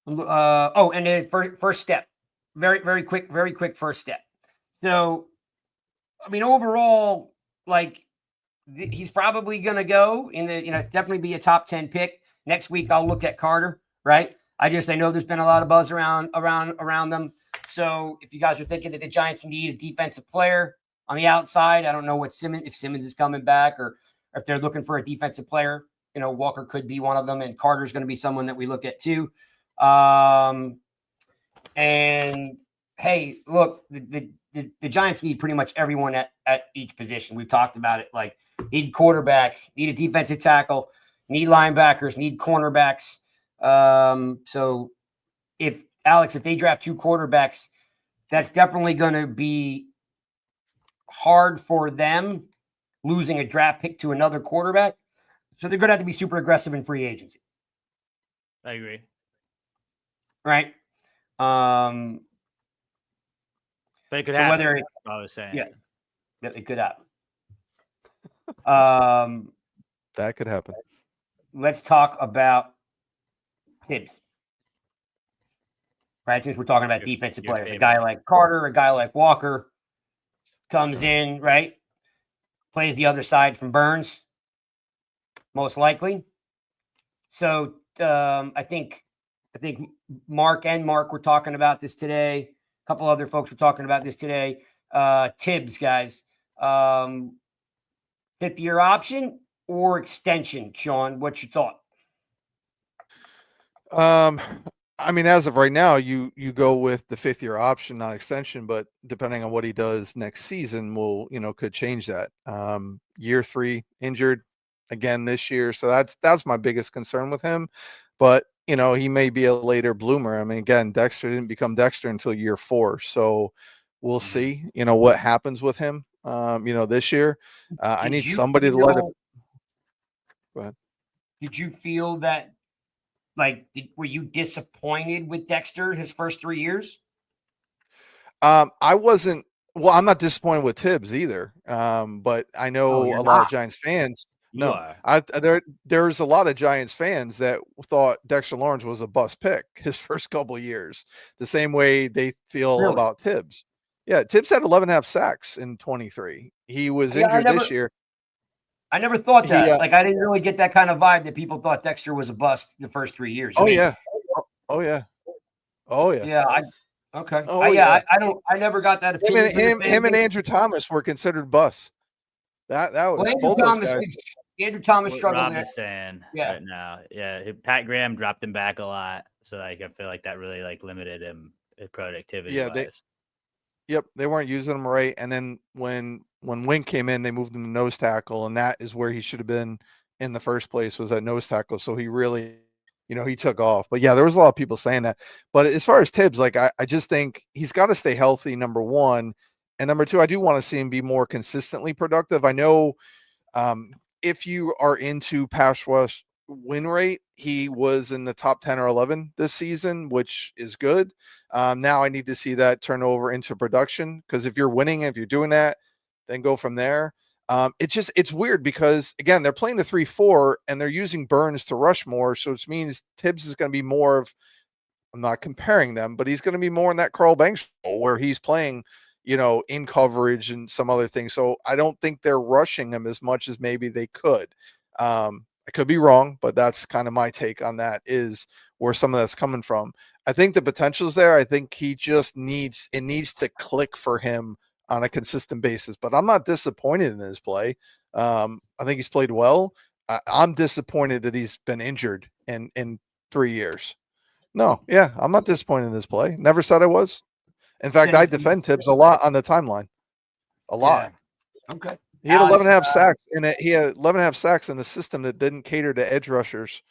then first step, very quick first step. So, I mean, overall, like he's probably going to go in the definitely be a top 10 pick next week. I'll look at Carter, right? I know there's been a lot of buzz around them. So if you guys are thinking that the Giants need a defensive player on the outside, I don't know if Simmons is coming back or if they're looking for a defensive player, Walker could be one of them, and Carter's going to be someone that we look at too. And hey, look, the Giants need pretty much everyone at each position. We've talked about it. Like need quarterback, need a defensive tackle, need linebackers, need cornerbacks. So if they draft 2 quarterbacks, that's definitely going to be hard for them losing a draft pick to another quarterback. So they're going to have to be super aggressive in free agency. I agree. Right. But it could So happen. whether it's, I was saying. yeah, it could happen. That could happen. Let's talk about Tibbs. Right, since we're talking about defensive your players, a favorite. guy like Carter, a guy like Walker comes in, right? Plays the other side from Burns, most likely. So I think Mark were talking about this today. A couple other folks were talking about this today. Tibbs, guys, 5th-year option or extension? Sean, what's your thought? I mean, as of right now, you go with the 5th-year option, not extension, but depending on what he does next season could change that. Year 3 injured again this year. So that's my biggest concern with him. But, he may be a later bloomer. I mean, again, Dexter didn't become Dexter until year 4. So we'll see, what happens with him, this year. I need somebody to let him. Go ahead. Did you feel that, were you disappointed with Dexter his first 3 years? I wasn't. Well, I'm not disappointed with Tibbs either. But I know a lot of Giants fans. There's a lot of Giants fans that thought Dexter Lawrence was a bust pick his first couple of years, the same way they feel about Tibbs. Yeah, Tibbs had 11.5 sacks in 23. He was injured this year. I never thought that. I didn't really get that kind of vibe that people thought Dexter was a bust the first 3 years. Yeah. Yeah. Okay. Oh, I never got that opinion. Him and Andrew Thomas were considered busts. That was both those guys. Andrew Thomas struggled. Rob is saying right now. Yeah. Pat Graham dropped him back a lot. So I feel like that really limited him productivity. Yeah. They weren't using him right. And then when Wink came in, they moved him to nose tackle, and that is where he should have been in the first place, was at nose tackle. So he really, he took off. But yeah, there was a lot of people saying that. But as far as Tibbs, I just think he's got to stay healthy, number one. And number two, I do want to see him be more consistently productive. I know if you are into pass rush win rate, he was in the top 10 or 11 this season, which is good. Now I need to see that turn over into production, because if you're winning, if you're doing that, then go from there. It's weird because, again, they're playing the 3-4 and they're using Burns to rush more. So it means Tibbs is going to be more of, I'm not comparing them, but he's going to be more in that Carl Banks role where he's playing, in coverage and some other things. So I don't think they're rushing him as much as maybe they could. I could be wrong, but that's kind of my take on that, is where some of that's coming from. I think the potential is there. I think he just needs to click for him on a consistent basis, but I'm not disappointed in his play. I think he's played well. I'm disappointed that he's been injured in 3 years. No, yeah, I'm not disappointed in his play. Never said I was. In fact, I defend Tibbs a lot on the timeline. A lot. Yeah. Okay. He had 11.5 sacks, and he had 11.5 sacks in a system that didn't cater to edge rushers.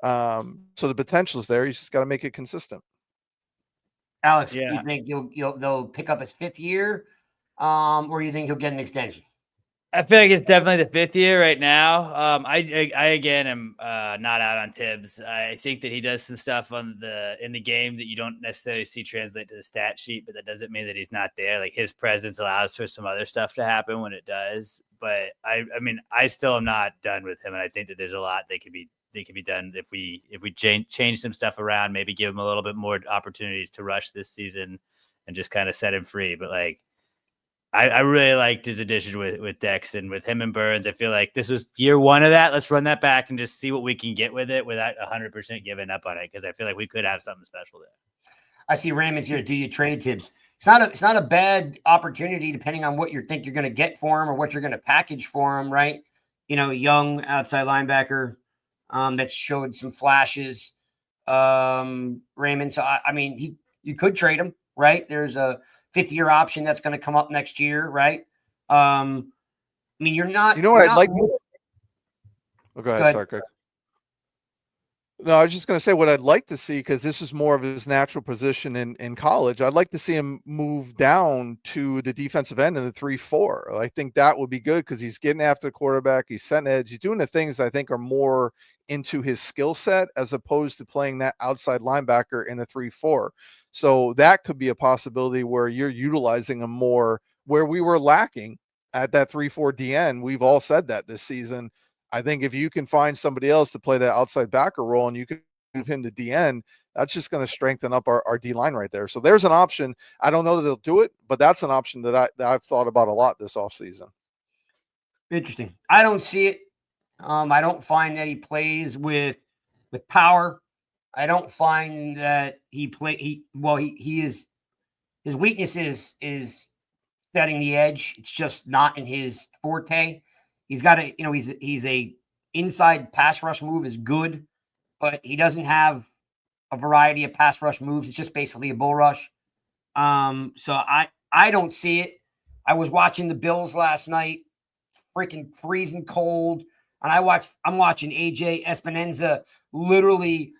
So the potential is there. He's just got to make it consistent. Alex, do you think they'll pick up his 5th year, or do you think he'll get an extension? I feel like it's definitely the 5th year right now. I again am not out on Tibbs. I think that he does some stuff in the game that you don't necessarily see translate to the stat sheet, but that doesn't mean that he's not there. Like, his presence allows for some other stuff to happen when it does. But I mean, I still am not done with him, and I think that there's a lot that could be done if we change some stuff around, maybe give him a little bit more opportunities to rush this season and just kind of set him free. But I really liked his addition with Dex, and with him and Burns. I feel like this was year 1 of that. Let's run that back and just see what we can get with it without 100% giving up on it, because I feel like we could have something special there. I see Raymond's here. Do you trade Tibbs? It's not a bad opportunity, depending on what you think you're going to get for him or what you're going to package for him, right? Young outside linebacker that showed some flashes. Raymond. So I mean, you could trade him, right? There's a 5th-year option that's going to come up next year, right? I mean, you're not. I'd like to. Oh, go ahead. Sorry, Craig. No, I was just going to say what I'd like to see, because this is more of his natural position in college. I'd like to see him move down to the defensive end in the 3-4. I think that would be good, because he's getting after the quarterback. He's setting edge. He's doing the things I think are more into his skill set, as opposed to playing that outside linebacker in a 3-4. So that could be a possibility where you're utilizing them more where we were lacking at that 3-4 DN. We've all said that this season. I think if you can find somebody else to play that outside backer role and you can move him to DN, that's just going to strengthen up our D line right there. So there's an option. I don't know that they'll do it, but that's an option that I've thought about a lot this offseason. Interesting. I don't see it. I don't find that he plays with power. I don't find that he is his weakness is setting the edge. It's just not in his forte. He's got he's a inside pass rush move is good, but he doesn't have a variety of pass rush moves. It's just basically a bull rush. So I don't see it. I was watching the Bills last night, freaking freezing cold, and I'm watching AJ Espinoza literally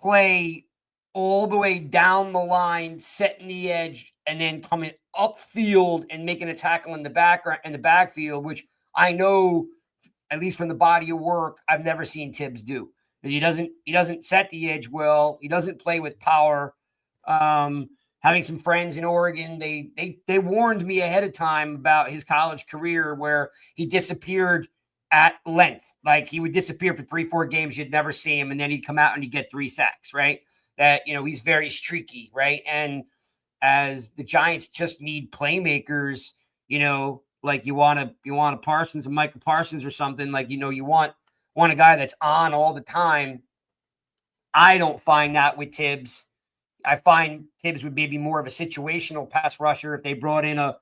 play all the way down the line, setting the edge, and then coming upfield and making a tackle in the backfield, which I know, at least from the body of work, I've never seen Tibbs do. He doesn't set the edge well. He doesn't play with power. Having some friends in Oregon, they warned me ahead of time about his college career where he disappeared at length. Like he would disappear for 3-4 games. You'd never see him. And then he'd come out and he'd get 3 sacks, right? That, he's very streaky, right? And as the Giants just need playmakers, like you want a Parsons, a Michael Parsons or something, like, you want a guy that's on all the time. I don't find that with Tibbs. I find Tibbs would maybe more of a situational pass rusher if they brought in a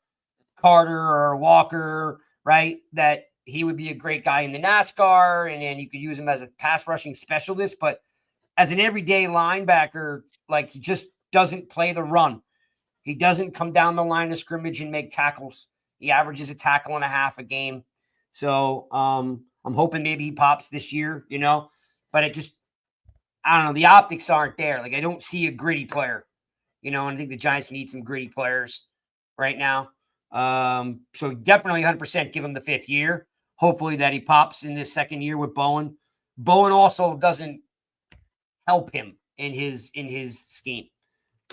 Carter or a Walker, right? That he would be a great guy in the NASCAR, and then you could use him as a pass rushing specialist. But as an everyday linebacker, like he just doesn't play the run. He doesn't come down the line of scrimmage and make tackles. He averages a tackle and a half a game. So I'm hoping maybe he pops this year, but I don't know. The optics aren't there. Like I don't see a gritty player, and I think the Giants need some gritty players right now. So definitely 100% give him the 5th year. Hopefully that he pops in this 2nd year with Bowen. Bowen also doesn't help him in his scheme.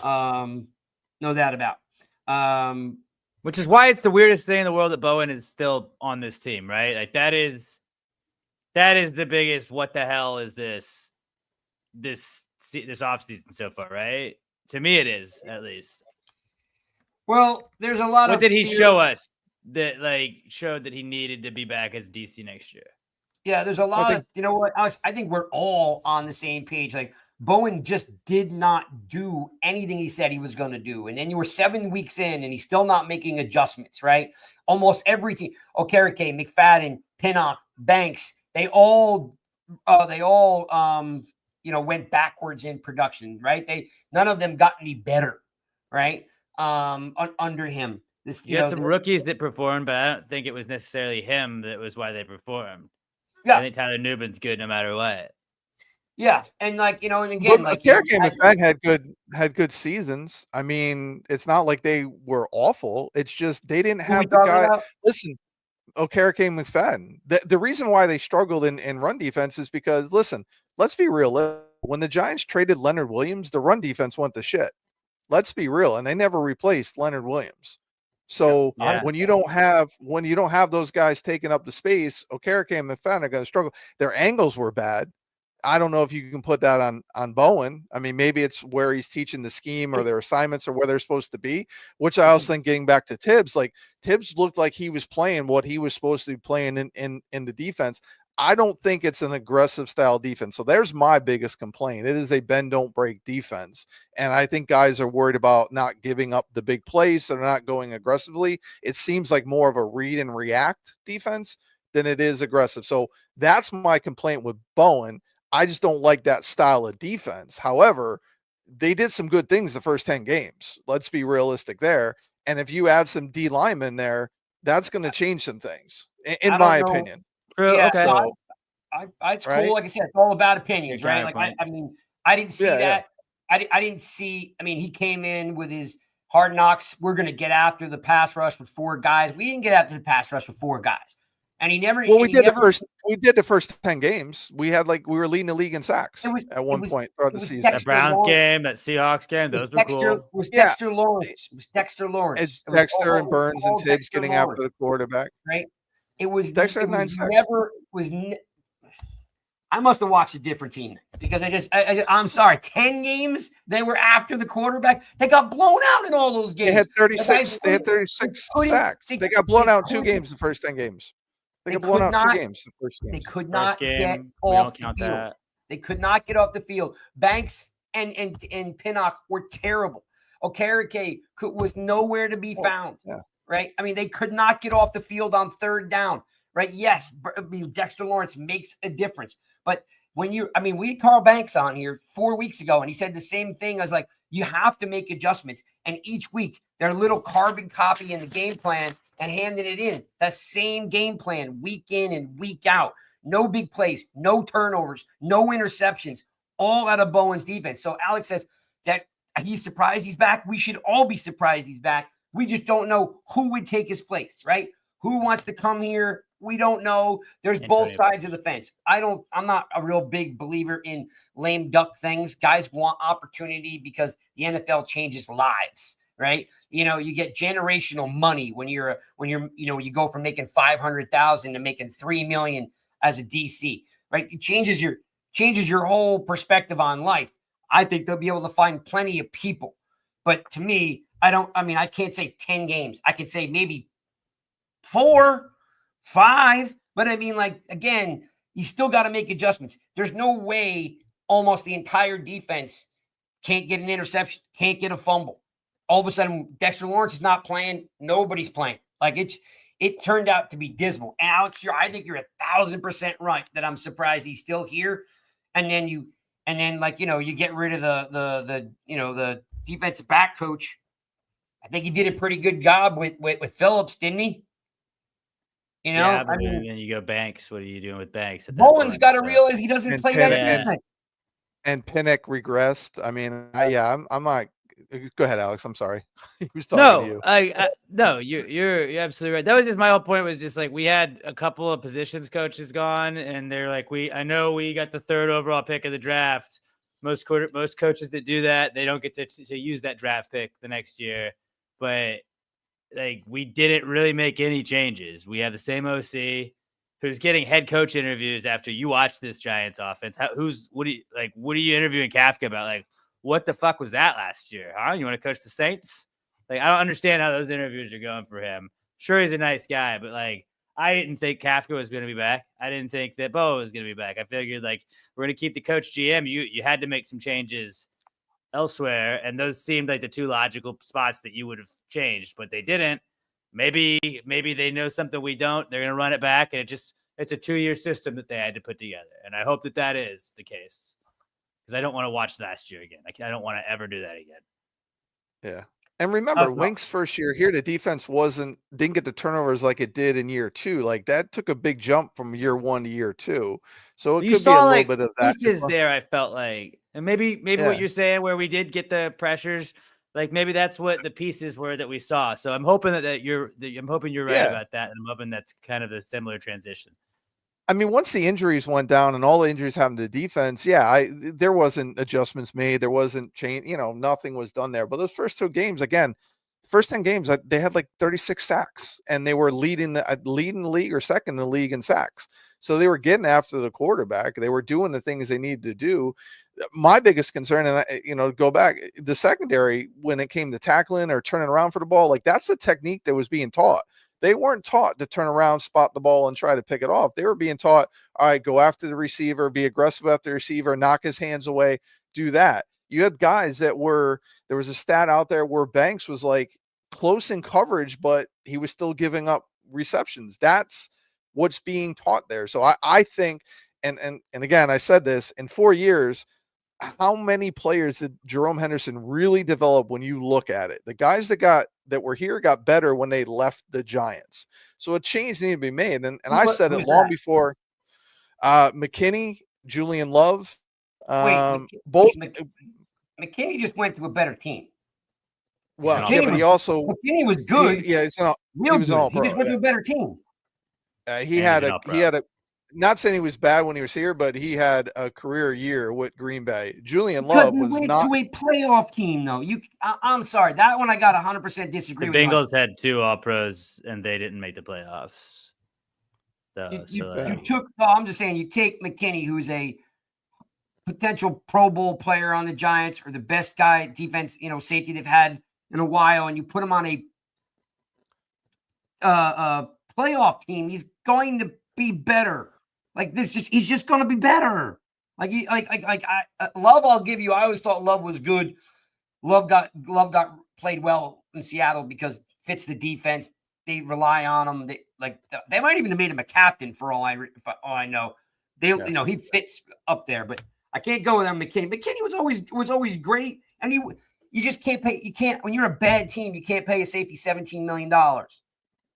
No doubt about. Which is why it's the weirdest thing in the world that Bowen is still on this team, right? Like that is the biggest. What the hell is this offseason so far, right? To me, it is at least. Well, there's a lot of. What did he show us that showed that he needed to be back as DC next year? Yeah, there's a lot of. You know what, Alex? I think we're all on the same page. Like Bowen just did not do anything he said he was going to do, and then you were 7 weeks in, and he's still not making adjustments. Right? Almost every team, Okereke, McFadden, Pinnock, Banks, they all went backwards in production. Right? None of them got any better. Right? Under him. You had some rookies that performed, but I don't think it was necessarily him that was why they performed. Yeah. I think Tyler Nubin's good no matter what. Yeah, and and again, McFadden had good seasons. I mean, it's not like they were awful. It's just they didn't have the guy. About? Listen, Okereke McFadden. The reason why they struggled in run defense is because, listen, let's be real. When the Giants traded Leonard Williams, the run defense went to shit. Let's be real, and they never replaced Leonard Williams. So when you don't have those guys taking up the space, Okereke and McFadden are going to struggle. Their angles were bad. I don't know if you can put that on Bowen. I mean, maybe it's where he's teaching the scheme or their assignments or where they're supposed to be, which I also think getting back to Tibbs, like Tibbs looked like he was playing what he was supposed to be playing in the defense. I don't think it's an aggressive style defense. So there's my biggest complaint. It is a bend, don't break defense. And I think guys are worried about not giving up the big plays. So they're not going aggressively. It seems like more of a read and react defense than it is aggressive. So that's my complaint with Bowen. I just don't like that style of defense. However, they did some good things the first 10 games. Let's be realistic there. And if you add some D linemen there, that's going to change some things, in my opinion. Yeah, okay. So it's cool. Like I said, it's all about opinions, right? Like I mean, I didn't see that. Yeah. I didn't see. I mean, he came in with his hard knocks. We're going to get after the pass rush with 4 guys. We didn't get after the pass rush with 4 guys, And he never. Well, we did the first 10 games. We were leading the league in sacks at one point throughout the season. That Browns game, that Seahawks game, those were cool. It was Dexter Lawrence. It was Dexter Lawrence. It's Dexter and Burns and Tibbs getting after the quarterback. Right. It was Dexter it was never was. I must have watched a different team because I'm sorry. 10 games they were after the quarterback. They got blown out in all those games. They had 36. They had 36 sacks. They got blown out 2 games the first 10 games. They got blown out 2 games the first game. They could not get off the field. They could not get off the field. Banks and Pinnock were terrible. Okereke was nowhere to be found. Yeah. Right? I mean, they could not get off the field on third down. Right? Yes, Dexter Lawrence makes a difference. But we had Carl Banks on here 4 weeks ago, and he said the same thing. I was like, you have to make adjustments. And each week, they're a little carbon copy in the game plan and handing it in. The same game plan week in and week out. No big plays, no turnovers, no interceptions, all out of Bowen's defense. So Alex says that he's surprised he's back. We should all be surprised he's back. We just don't know who would take his place, right? Who wants to come here? We don't know. There's both sides of the fence. I'm not a real big believer in lame duck things. Guys want opportunity because the NFL changes lives, right? You get generational money when you go from making $500,000 to making $3 million as a DC, right? It changes your whole perspective on life. I think they'll be able to find plenty of people. But to me, I can't say 10 games. I could say maybe 4, 5, but again, you still got to make adjustments. There's no way almost the entire defense can't get an interception, can't get a fumble. All of a sudden, Dexter Lawrence is not playing. Nobody's playing. It turned out to be dismal. And Alex, I think you're 1,000% right that I'm surprised he's still here. And then you get rid of the defensive back coach. I think he did a pretty good job with Phillips, didn't he? Yeah, but then you go Banks. What are you doing with Banks? Bowen's got to realize he doesn't play that defense. And Pinnock regressed. I'm not. Go ahead, Alex. I'm sorry. He was talking to you. No, you're absolutely right. That was just my whole point. Was just we had a couple of positions coaches gone, and they're like, I know we got the 3rd overall pick of the draft. Most coaches that do that, they don't get to use that draft pick the next year, but. We didn't really make any changes. We have the same OC who's getting head coach interviews after you watch this Giants offense. What are you interviewing Kafka about? What the fuck was that last year? Huh? You want to coach the Saints? I don't understand how those interviews are going for him. Sure, he's a nice guy, but I didn't think Kafka was going to be back. I didn't think that Bo was going to be back. I figured we're going to keep the coach GM. You had to make some changes elsewhere, and those seemed like the 2 logical spots that you would have changed, but they didn't. Maybe they know something we don't. They're going to run it back, and it's a 2-year system that they had to put together, and I hope that is the case because I don't want to watch last year again. I don't want to ever do that again. Yeah, and remember, Wink's first year here, the defense didn't get the turnovers like it did in year 2. That took a big jump from year 1 to year 2. So it could be a little bit of that. Pieces there, I felt and maybe what you're saying, where we did get the pressures, maybe that's what the pieces were that we saw. So I'm hoping I'm hoping you're right about that, and I'm hoping that's kind of a similar transition. Once the injuries went down and all the injuries happened to defense, there wasn't adjustments made. There wasn't change. Nothing was done there. But those first 2 games, again, first 10 games, they had 36 sacks, and they were leading the league or second in the league in sacks. So they were getting after the quarterback. They were doing the things they needed to do. My biggest concern, and go back, the secondary, when it came to tackling or turning around for the ball, that's the technique that was being taught. They weren't taught to turn around, spot the ball, and try to pick it off. They were being taught, all right, go after the receiver, be aggressive after the receiver, knock his hands away, do that. You had guys there was a stat out there where Banks was close in coverage, but he was still giving up receptions. That's what's being taught there. So I think, and again, I said this, in 4 years, how many players did Jerome Henderson really develop when you look at it? The guys that were here got better when they left the Giants. So a change needed to be made. And I said it long before. McKinney, Julian Love, both. McKinney just went to a better team. Well, but he also McKinney was good. He was good. He just went to a better team. He had a. Not saying he was bad when he was here, but he had a career year with Green Bay. Julian Love was not to a playoff team, though. I'm sorry, that one I got 100% disagree. The Bengals had 2 All-Pros and they didn't make the playoffs. I'm just saying, you take McKinney, who's a potential Pro Bowl player on the Giants, or the best guy defense, safety they've had in a while, and you put him on a playoff team. He's going to be better. He's just going to be better. Love, I'll give you. I always thought Love was good. Love got played well in Seattle because fits the defense. They rely on him. They might even have made him a captain for all I know. He fits up there, but I can't go with him. McKinney was always great, and you just can't pay. You can't, when you're a bad team, you can't pay a safety $17 million.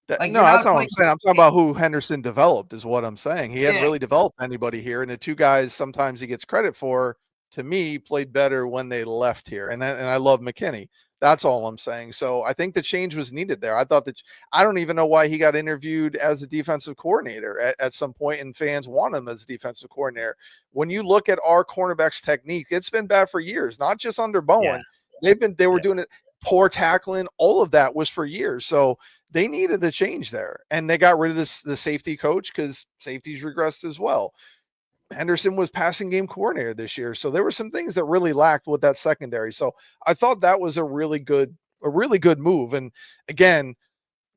No, that's not what I'm saying. I'm talking about who Henderson developed is what I'm saying. He hadn't really developed anybody here. And the 2 guys sometimes he gets credit for, to me, played better when they left here. And I love McKinney. That's all I'm saying. So I think the change was needed there. I don't even know why he got interviewed as a defensive coordinator at some point, and fans want him as a defensive coordinator. When you look at our cornerbacks technique, it's been bad for years, not just under Bowen. Yeah. They were doing it, poor tackling, all of that was for years. So they needed a change there, and they got rid of the safety coach because safeties regressed as well. Henderson was passing game coordinator this year, so there were some things that really lacked with that secondary. So I thought that was a really good move. And again,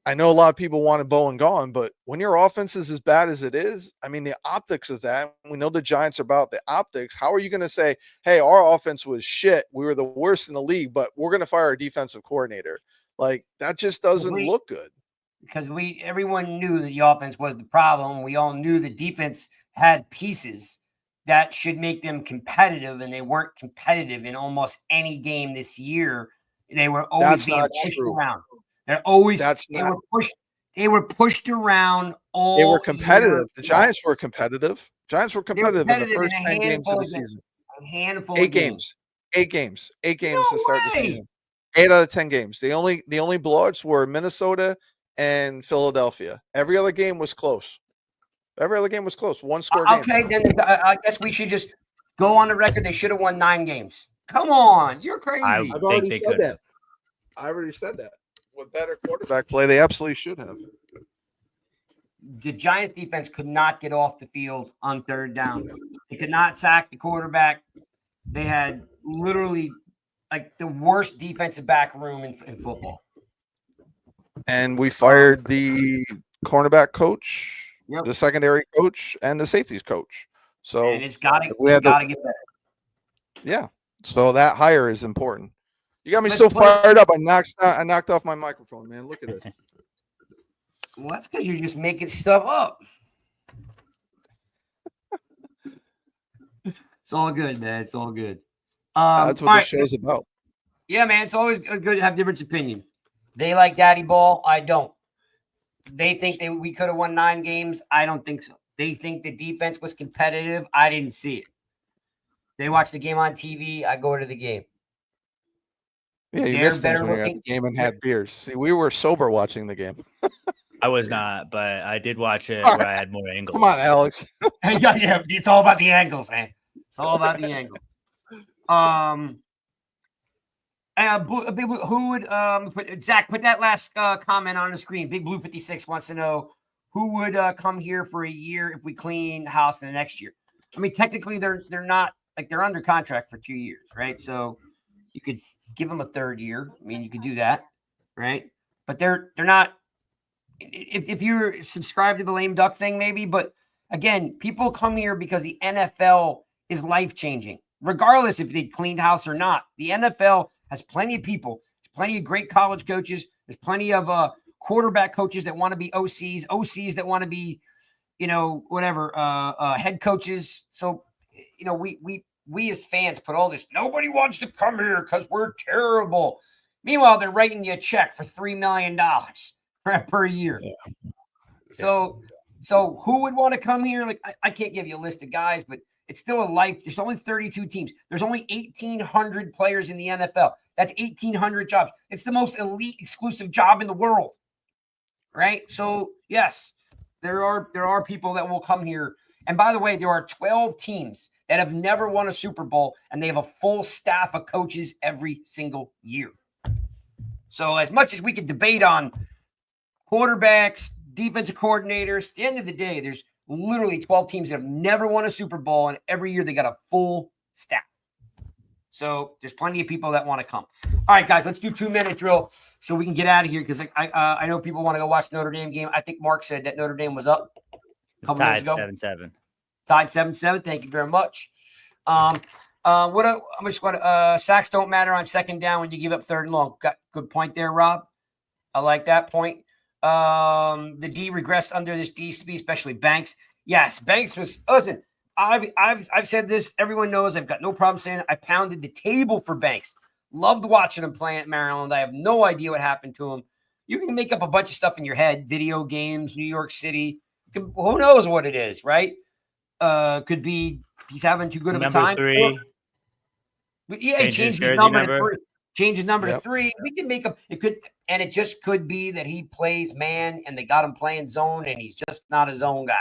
I know a lot of people wanted Bowen gone, but when your offense is as bad as it is, I mean, the optics of that, we know the Giants are about the optics. How are you going to say, hey, our offense was shit, we were the worst in the league, but we're going to fire our defensive coordinator? Like, that just doesn't look good. Because everyone knew the offense was the problem. We all knew the defense had pieces that should make them competitive, and they weren't competitive in almost any game this year. They were always being pushed around. They were pushed around all They were competitive. year. The Giants were competitive. In the first 10 games of the season. A handful 8 of games. 8 games to start the season. 8 out of 10 games. The only blowouts were Minnesota and Philadelphia. Every other game was close. 1 score game. Okay, then I guess we should just go on the record. They should have won 9 games. Come on, you're crazy. I've already said that. I already said that. With better quarterback play, they absolutely should have. The Giants defense could not get off the field on 3rd down. They could not sack the quarterback. They had literally the worst defensive back room in football. And we fired the cornerback coach, the secondary coach, and the safeties coach. So and it's got to get better. Yeah. So that hire is important. You got me so fired up. I knocked off my microphone, man. Look at this. Well, that's because you're just making stuff up. It's all good, man. It's all good. That's what this show's about. Yeah, man. It's always good to have different opinion. They like daddy ball. I don't. They think we could have won 9 games. I don't think so. They think the defense was competitive. I didn't see it. They watch the game on TV. I go to the game. Yeah, you missed things when you were at the game and had beers. See, we were sober watching the game. I was not, but I did watch it where I had more angles. Come on, Alex. Yeah, it's all about the angles, man. It's all about the angle. Who would Zach put that last comment on the screen? Big Blue 56 wants to know who would come here for a year if we clean house in the next year. I mean, technically they're not they're under contract for 2 years, right? So you could give them a 3rd year. I mean, you could do that, right? But they're not. If you're subscribed to the lame duck thing, maybe. But again, people come here because the NFL is life changing, regardless if they cleaned house or not. The NFL has plenty of people, plenty of great college coaches. There's plenty of quarterback coaches that want to be OCs that want to be, head coaches. So, we as fans put all this, nobody wants to come here because we're terrible. Meanwhile, they're writing you a check for $3 million per year. Yeah. So who would want to come here? I can't give you a list of guys, but it's still a life. There's only 32 teams. There's only 1,800 players in the NFL. That's 1,800 jobs. It's the most elite exclusive job in the world. Right? So, yes, There are people that will come here. And by the way, there are 12 teams that have never won a Super Bowl, and they have a full staff of coaches every single year. So as much as we could debate on quarterbacks, defensive coordinators, at the end of the day, there's literally 12 teams that have never won a Super Bowl, and every year they got a full staff. So there's plenty of people that want to come. All right, guys, let's do 2-minute drill so we can get out of here because I know people want to go watch Notre Dame game. I think Mark said that Notre Dame was up a couple minutes ago. 7-7. Tied 7-7. Thank you very much. I'm just going to sacks don't matter on second down when you give up third and long. Got good point there, Rob. I like that point. The D regressed under this DCB, especially Banks. Yes, Banks was. Listen, I've said this. Everyone knows. I've got no problem saying it. I pounded the table for Banks. Loved watching him play at Maryland. I have no idea what happened to him. You can make up a bunch of stuff in your head. Video games, New York City. Who knows what it is, right? Could be he's having too good of a time. Number 3. Yeah, he changed his number to 3. Change his number Yep. to 3. We can make up. It could, and it just could be that he plays man, and they got him playing zone, and he's just not a zone guy.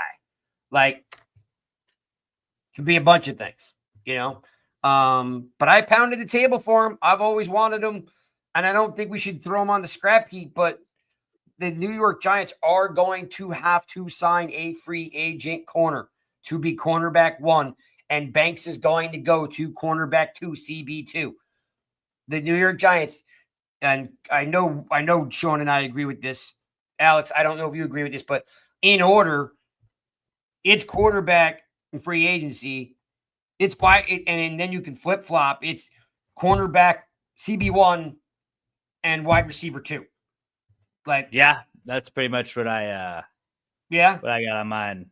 Like, could be a bunch of things, you know. But I pounded the table for him. I've always wanted him, and I don't think we should throw him on the scrap heap. But the New York Giants are going to have to sign a free agent corner to be cornerback 1, and Banks is going to go to cornerback 2, CB2. The New York Giants, and I know Sean and I agree with this. Alex, I don't know if you agree with this, but in order, it's quarterback and free agency. It's and then you can flip flop. It's cornerback CB1 and wide receiver 2. Like, Yeah, that's pretty much what I yeah, got on mine.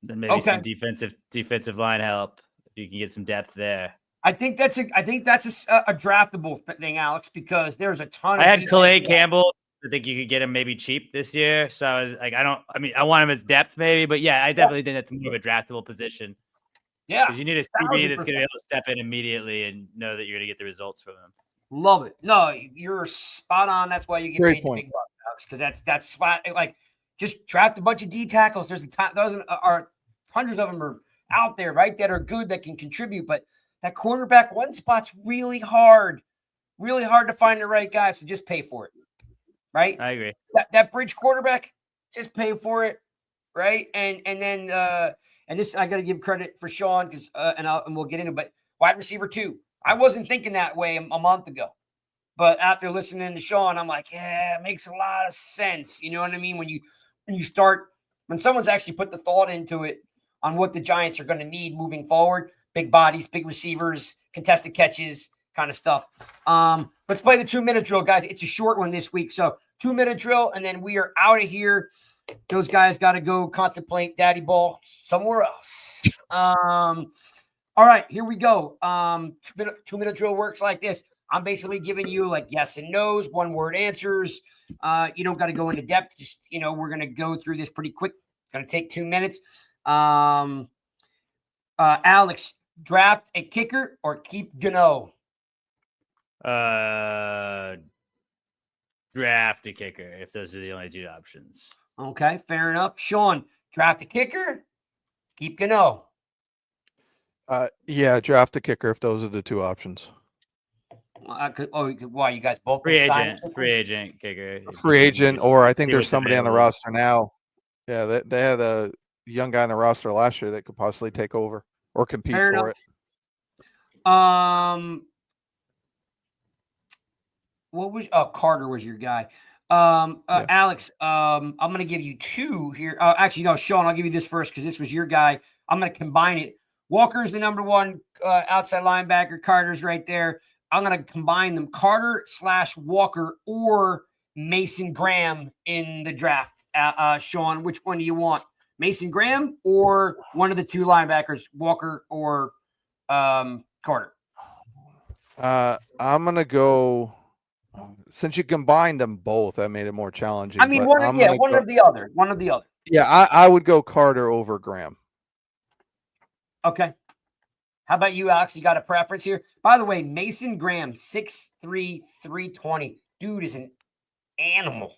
Then maybe some defensive line help if you can get some depth there. I think that's a draftable thing, Alex, because there's a ton of. I had Calais Campbell. I think you could get him maybe cheap this year. So I was like, I want him as depth maybe, but yeah, I definitely think that's more of a draftable position. Yeah, because you need a CB that's going to be able to step in immediately and know that you're going to get the results from him. Love it. No, you're spot on. That's why you get Great paid point. the big bucks, Alex, because that's spot. Like, just draft a bunch of D tackles. There's hundreds of them are out there, right? That are good, that can contribute. But that cornerback 1 spot's really hard to find the right guy. So just pay for it, right? I agree. That bridge quarterback, just pay for it, right? And then and this I got to give credit for Sean because and we'll get into it. But wide receiver 2, I wasn't thinking that way a month ago. But after listening to Sean, I'm like, yeah, it makes a lot of sense. You know what I mean? When someone's actually put the thought into it on what the Giants are going to need moving forward, big bodies, big receivers, contested catches, kind of stuff. Let's play the 2-minute drill, guys. It's a short one this week. So 2-minute drill, and then we are out of here. Those guys got to go contemplate daddy ball somewhere else. All right, here we go. 2-minute drill works like this. I'm basically giving you like yes and no's, 1-word answers. You don't got to go into depth. Just, we're going to go through this pretty quick. Going to take 2 minutes. Alex, draft a kicker or keep Gano? Draft a kicker if those are the only 2 options. Okay, fair enough. Sean, draft a kicker, keep Gano. Yeah, draft a kicker if those are the 2 options. Why you guys both free agent kicker, free agent, or I think there's somebody on the roster now. Yeah, they had a young guy on the roster last year that could possibly take over or compete for it. What was Carter was your guy? Yeah. Alex, I'm gonna give you 2 here. Actually, no, Sean, I'll give you this first because this was your guy. I'm gonna combine it. Walker's the number 1 outside linebacker. Carter's right there. I'm going to combine them, Carter/Walker or Mason Graham in the draft. Sean, which one do you want? Mason Graham or one of the 2 linebackers, Walker or Carter? I'm going to go, since you combined them both, that made it more challenging. I mean, one of the other. Yeah, I would go Carter over Graham. Okay. How about you, Alex? You got a preference here? By the way, Mason Graham, 6'3", 320. Dude is an animal.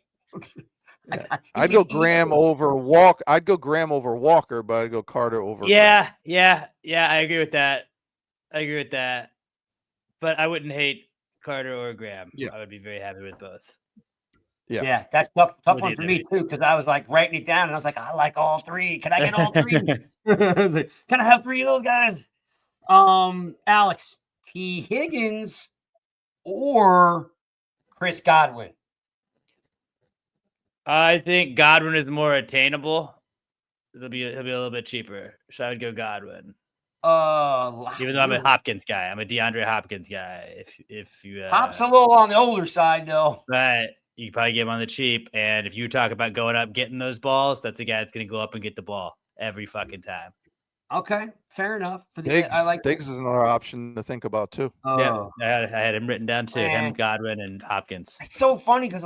I'd go Graham over Walker. I'd go Graham over Walker, but I'd go Carter over. Yeah. I agree with that. But I wouldn't hate Carter or Graham. Yeah. I would be very happy with both. Yeah, that's tough one for me too, because I was like writing it down and I was like, I like all three. Can I get all three? Can I have three of those guys? Alex, T. Higgins or Chris Godwin? I think Godwin is more attainable. He'll be a little bit cheaper, so I would go Godwin. Even though I'm a Hopkins guy, I'm a DeAndre Hopkins guy. If you Hop's a little on the older side, though. But you can probably get him on the cheap. And if you talk about going up, getting those balls, that's a guy that's going to go up and get the ball every fucking time. Okay, fair enough. Diggs is another option to think about too. Yeah, I had him written down too. Him, Godwin, and Hopkins. It's so funny because,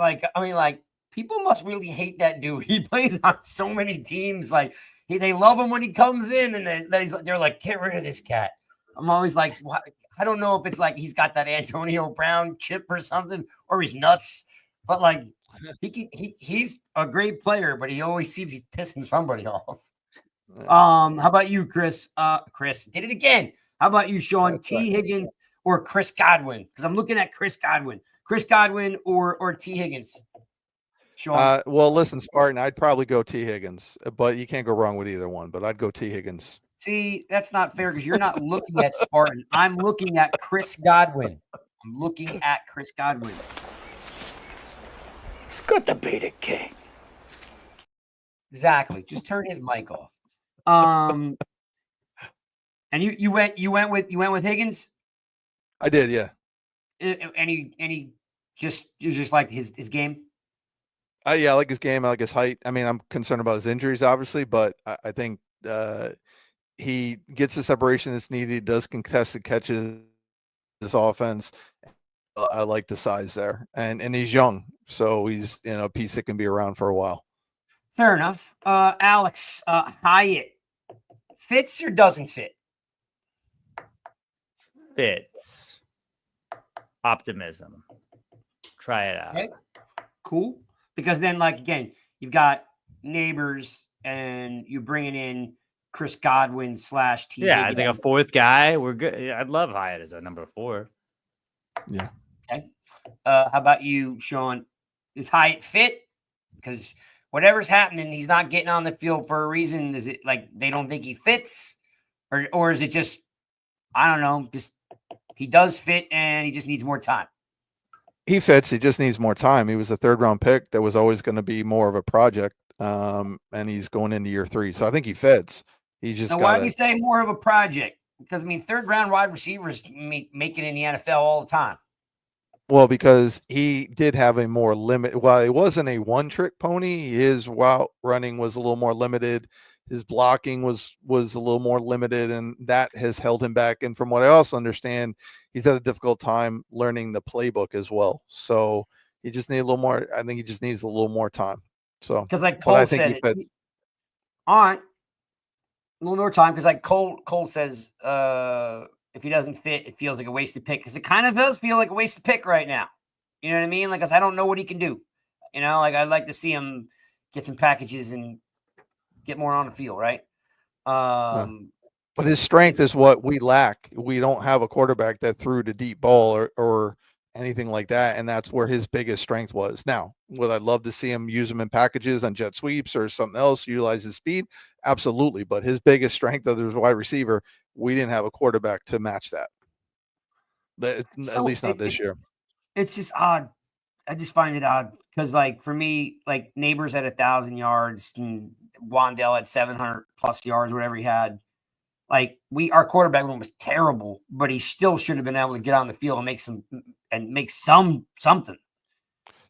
people must really hate that dude. He plays on so many teams. They love him when he comes in, and then they're like, get rid of this cat. I'm always like, what? I don't know if it's like he's got that Antonio Brown chip or something, or he's nuts. But he's a great player, but he always seems he's pissing somebody off. How about you, Chris? Chris did it again. How about you, Sean? T. Higgins or Chris Godwin? Because I'm looking at Chris Godwin. Chris Godwin or T. Higgins? Sean? Well, listen, Spartan, I'd probably go T. Higgins, but you can't go wrong with either one. But I'd go T. Higgins. See, that's not fair because you're not looking at Spartan. I'm looking at Chris Godwin. Scott the Beta King. Exactly. Just turn his mic off. And you went with Higgins? I did, yeah. Any just like his game? Yeah, I like his game. I like his height. I mean, I'm concerned about his injuries, obviously, but I think he gets the separation that's needed. Does contested catches. This offense, I like the size there, and he's young, so he's a piece that can be around for a while. Fair enough. Alex, Hyatt fits or doesn't fit? Fits. Optimism. Try it out. Okay. Cool. Because then, again, you've got Neighbors, and you're bringing in Chris Godwin / T. Yeah, as like a fourth guy. We're good. Yeah, I'd love Hyatt as a number 4. Yeah. Okay. How about you, Sean? Is Hyatt fit? Because whatever's happening, he's not getting on the field for a reason. Is it like they don't think he fits? Or is it just, I don't know, just he does fit and he just needs more time? He fits. He just needs more time. He was a 3rd-round pick that was always going to be more of a project, and he's going into year 3. So I think he fits. He just now, why do you say more of a project? Because, 3rd-round wide receivers make it in the NFL all the time. Well, because he did have a more limit. While he wasn't a one-trick pony, his route running was a little more limited. His blocking was a little more limited, and that has held him back. And from what I also understand, he's had a difficult time learning the playbook as well. So he just needs a little more. I think he just needs a little more time. So because Cole said, all right, a little more time. Because Cole says, if he doesn't fit, it feels like a wasted pick. Because it kind of does feel like a wasted pick right now. You know what I mean? Because I don't know what he can do. I'd like to see him get some packages and get more on the field, right? But his strength is what we lack. We don't have a quarterback that threw the deep ball or anything like that, and that's where his biggest strength was. Now, would I love to see him use them in packages on jet sweeps or something else, utilize his speed? Absolutely. But his biggest strength of his wide receiver, we didn't have a quarterback to match that. At least not this year. It's just odd. I just find it odd because, for me, Neighbors at 1,000 yards and Wandell at 700 plus yards, whatever he had. Our quarterback room was terrible, but he still should have been able to get on the field and make something.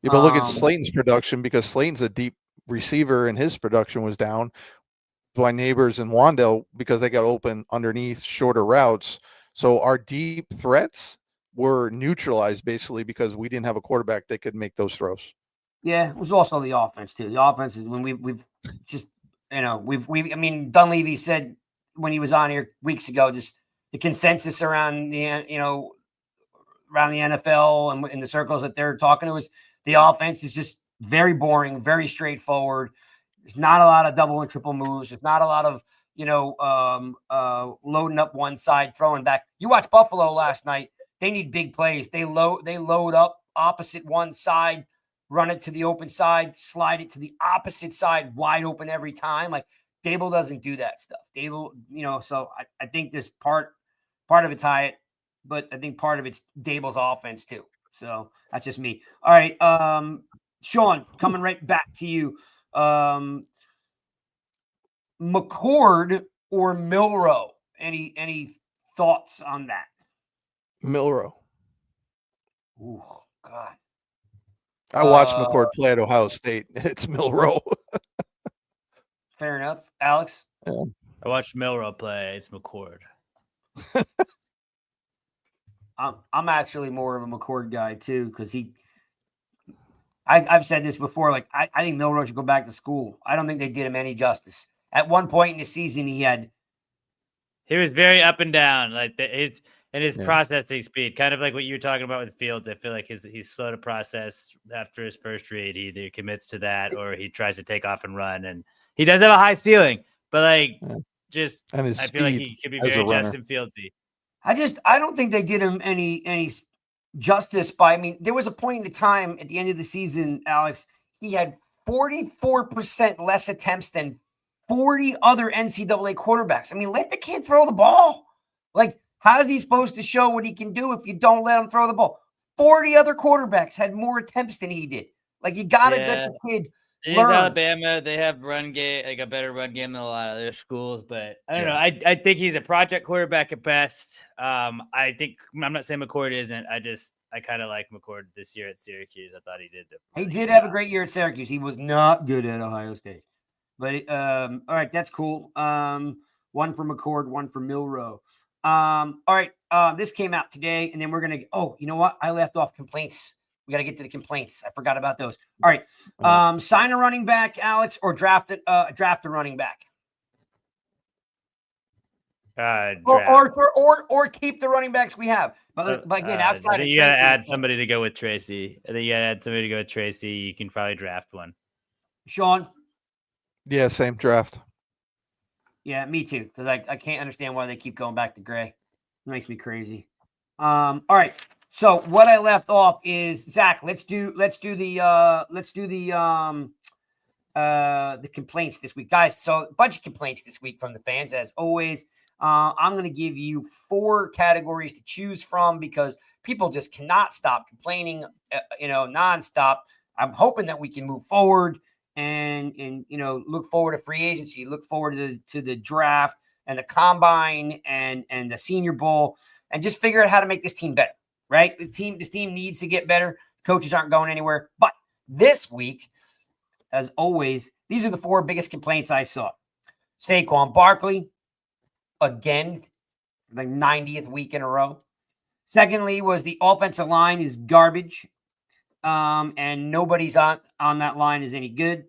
Yeah, but look at Slayton's production, because Slayton's a deep receiver and his production was down. By Neighbors and Wandell, because they got open underneath shorter routes. So our deep threats were neutralized basically because we didn't have a quarterback that could make those throws. Yeah, it was also the offense too. The offense is when we've just Dunleavy said when he was on here weeks ago, just the consensus around the around the NFL and in the circles that they're talking to is the offense is just very boring, very straightforward. There's not a lot of double and triple moves. There's not a lot of, loading up one side, throwing back. You watched Buffalo last night. They need big plays. They load up opposite one side, run it to the open side, slide it to the opposite side, wide open every time. Like Dable doesn't do that stuff. Dable, so I think this part of it's Hyatt, but I think part of it's Dable's offense too. So that's just me. All right. Sean, coming right back to you. McCord or Milroe? Any thoughts on that? Milroe. Oh God. I watched McCord play at Ohio State. It's Milroe. Fair enough. Alex? Yeah. I watched Milroe play. It's McCord. I'm actually more of a McCord guy too, because I've said this before. Like I think Milroe should go back to school. I don't think they did him any justice. At one point in the season, he was very up and down, like his processing speed, kind of like what you were talking about with Fields. I feel like he's slow to process after his first read. He either commits to that or he tries to take off and run. And he does have a high ceiling, but I feel like he could be very Justin Fieldsy. I don't think they did him any justice there was a point in the time at the end of the season, Alex, he had 44% less attempts than 40 other NCAA quarterbacks. Let the kid throw the ball. Like, how is he supposed to show what he can do if you don't let him throw the ball? 40 other quarterbacks had more attempts than he did. Like, you got to let the kid learn. Alabama, they have run game, like a better run game than a lot of their schools, but I don't know. I think he's a project quarterback at best. I'm not saying McCord isn't. I kind of like McCord this year at Syracuse. I thought he did. He did have a great year at Syracuse. He was not good at Ohio State. But all right, that's cool. One for McCord, one for Milroe. All right, this came out today, and then we're gonna. Oh, you know what? I left off complaints. We got to get to the complaints. I forgot about those. All right, sign a running back, Alex, or draft a running back. Or keep the running backs we have. But again, outside of you got to add somebody to go with Tracy. I think you got to add somebody to go with Tracy. You can probably draft one. Sean. Yeah, same draft. Yeah, me too. Because I can't understand why they keep going back to Gray. It makes me crazy. All right. So what I left off is Zach. Let's do the complaints this week, guys. So a bunch of complaints this week from the fans, as always. I'm going to give you 4 categories to choose from because people just cannot stop complaining, nonstop. I'm hoping that we can move forward and look forward to free agency, look forward to the draft and the combine and the Senior Bowl, and just figure out how to make this team better, right? This team needs to get better. Coaches aren't going anywhere. But this week, as always, these are the 4 biggest complaints I saw. Saquon Barkley, again, the 90th week in a row. Secondly, was the offensive line is garbage. And nobody's on that line is any good.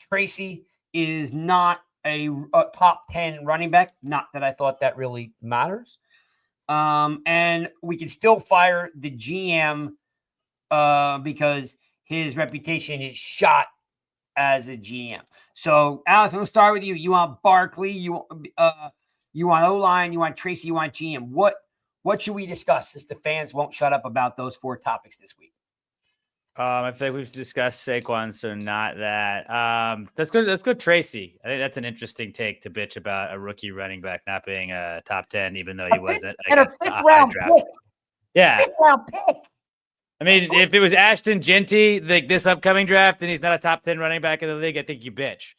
Tracy is not a top 10 running back. Not that I thought that really matters. And we can still fire the GM because his reputation is shot as a GM. So, Alex, we'll start with you. You want Barkley? You want O-line? You want Tracy? You want GM? What should we discuss since the fans won't shut up about those 4 topics this week? I feel like we've discussed Saquon, so not that. Let's go Tracy. I think that's an interesting take to bitch about a rookie running back not being a top 10, even though he wasn't. And a 5th round pick. Yeah. 5th round pick. I mean, if it was Ashton Genty, like this upcoming draft, and he's not a top 10 running back in the league, I think you bitch.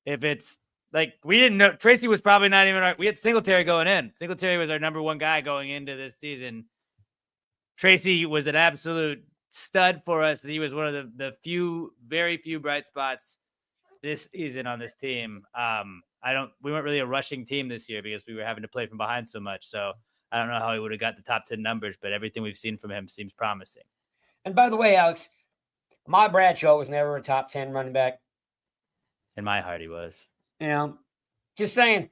If it's like we didn't know, Tracy was probably not even. We had Singletary going in. Singletary was our number 1 guy going into this season. Tracy was an absolute stud for us. He was one of the very few bright spots this season on this team. We weren't really a rushing team this year because we were having to play from behind so much. So I don't know how he would have got the top 10 numbers, but everything we've seen from him seems promising. And by the way, Alex, my Bradshaw was never a top 10 running back. In my heart, he was. Just saying.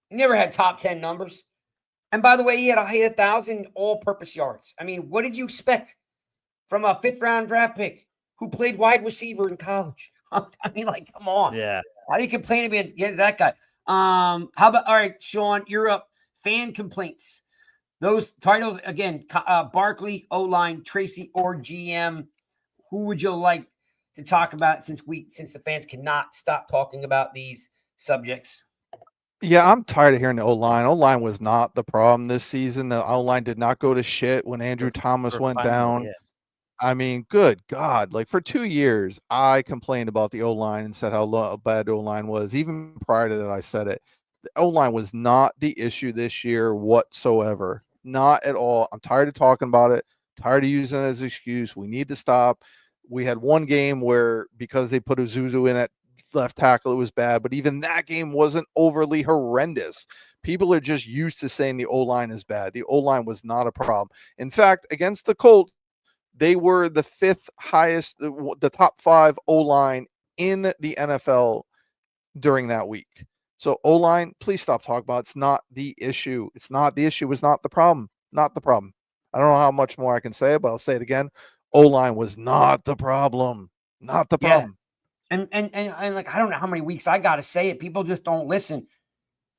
He never had top 10 numbers. And by the way, he had 1,000 all-purpose yards. I mean, what did you expect from a 5th round draft pick who played wide receiver in college. I mean, like, come on. Yeah. How do you complain about that guy? How about, all right, Sean, you're up. Fan complaints. Those titles, again, Barkley, O-line, Tracy, or GM. Who would you like to talk about since the fans cannot stop talking about these subjects? Yeah, I'm tired of hearing the O-line. O-line was not the problem this season. The O-line did not go to shit when Andrew Thomas went down. Yeah. I mean, good God. Like, for 2 years, I complained about the O-line and said how bad the O-line was. Even prior to that, I said it. The O-line was not the issue this year whatsoever. Not at all. I'm tired of talking about it. Tired of using it as an excuse. We need to stop. We had one game where, because they put Uzuzu in at left tackle, it was bad. But even that game wasn't overly horrendous. People are just used to saying the O-line is bad. The O-line was not a problem. In fact, against the Colts, they were the 5th highest, the top 5 O-line in the NFL during that week. So O-line, please stop talking about it. It's not the issue. It's not the issue. It's not the problem. Not the problem. I don't know how much more I can say, but I'll say it again. O-line was not the problem. Not the problem. And like, I don't know how many weeks I got to say it. People just don't listen.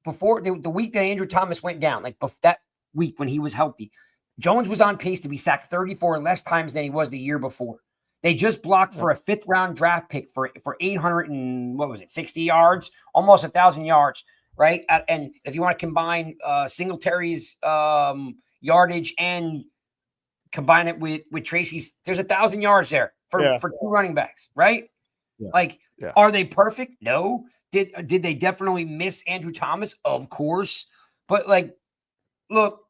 Before the week that Andrew Thomas went down, like that week when he was healthy, Jones was on pace to be sacked 34 less times than he was the year before. They just blocked for a 5th round draft pick for 60 yards, almost 1,000 yards, right? And if you want to combine Singletary's yardage and combine it with Tracy's, there's 1,000 yards there for 2 running backs, right? Yeah. Are they perfect? No. Did they definitely miss Andrew Thomas? Of course. But like, look,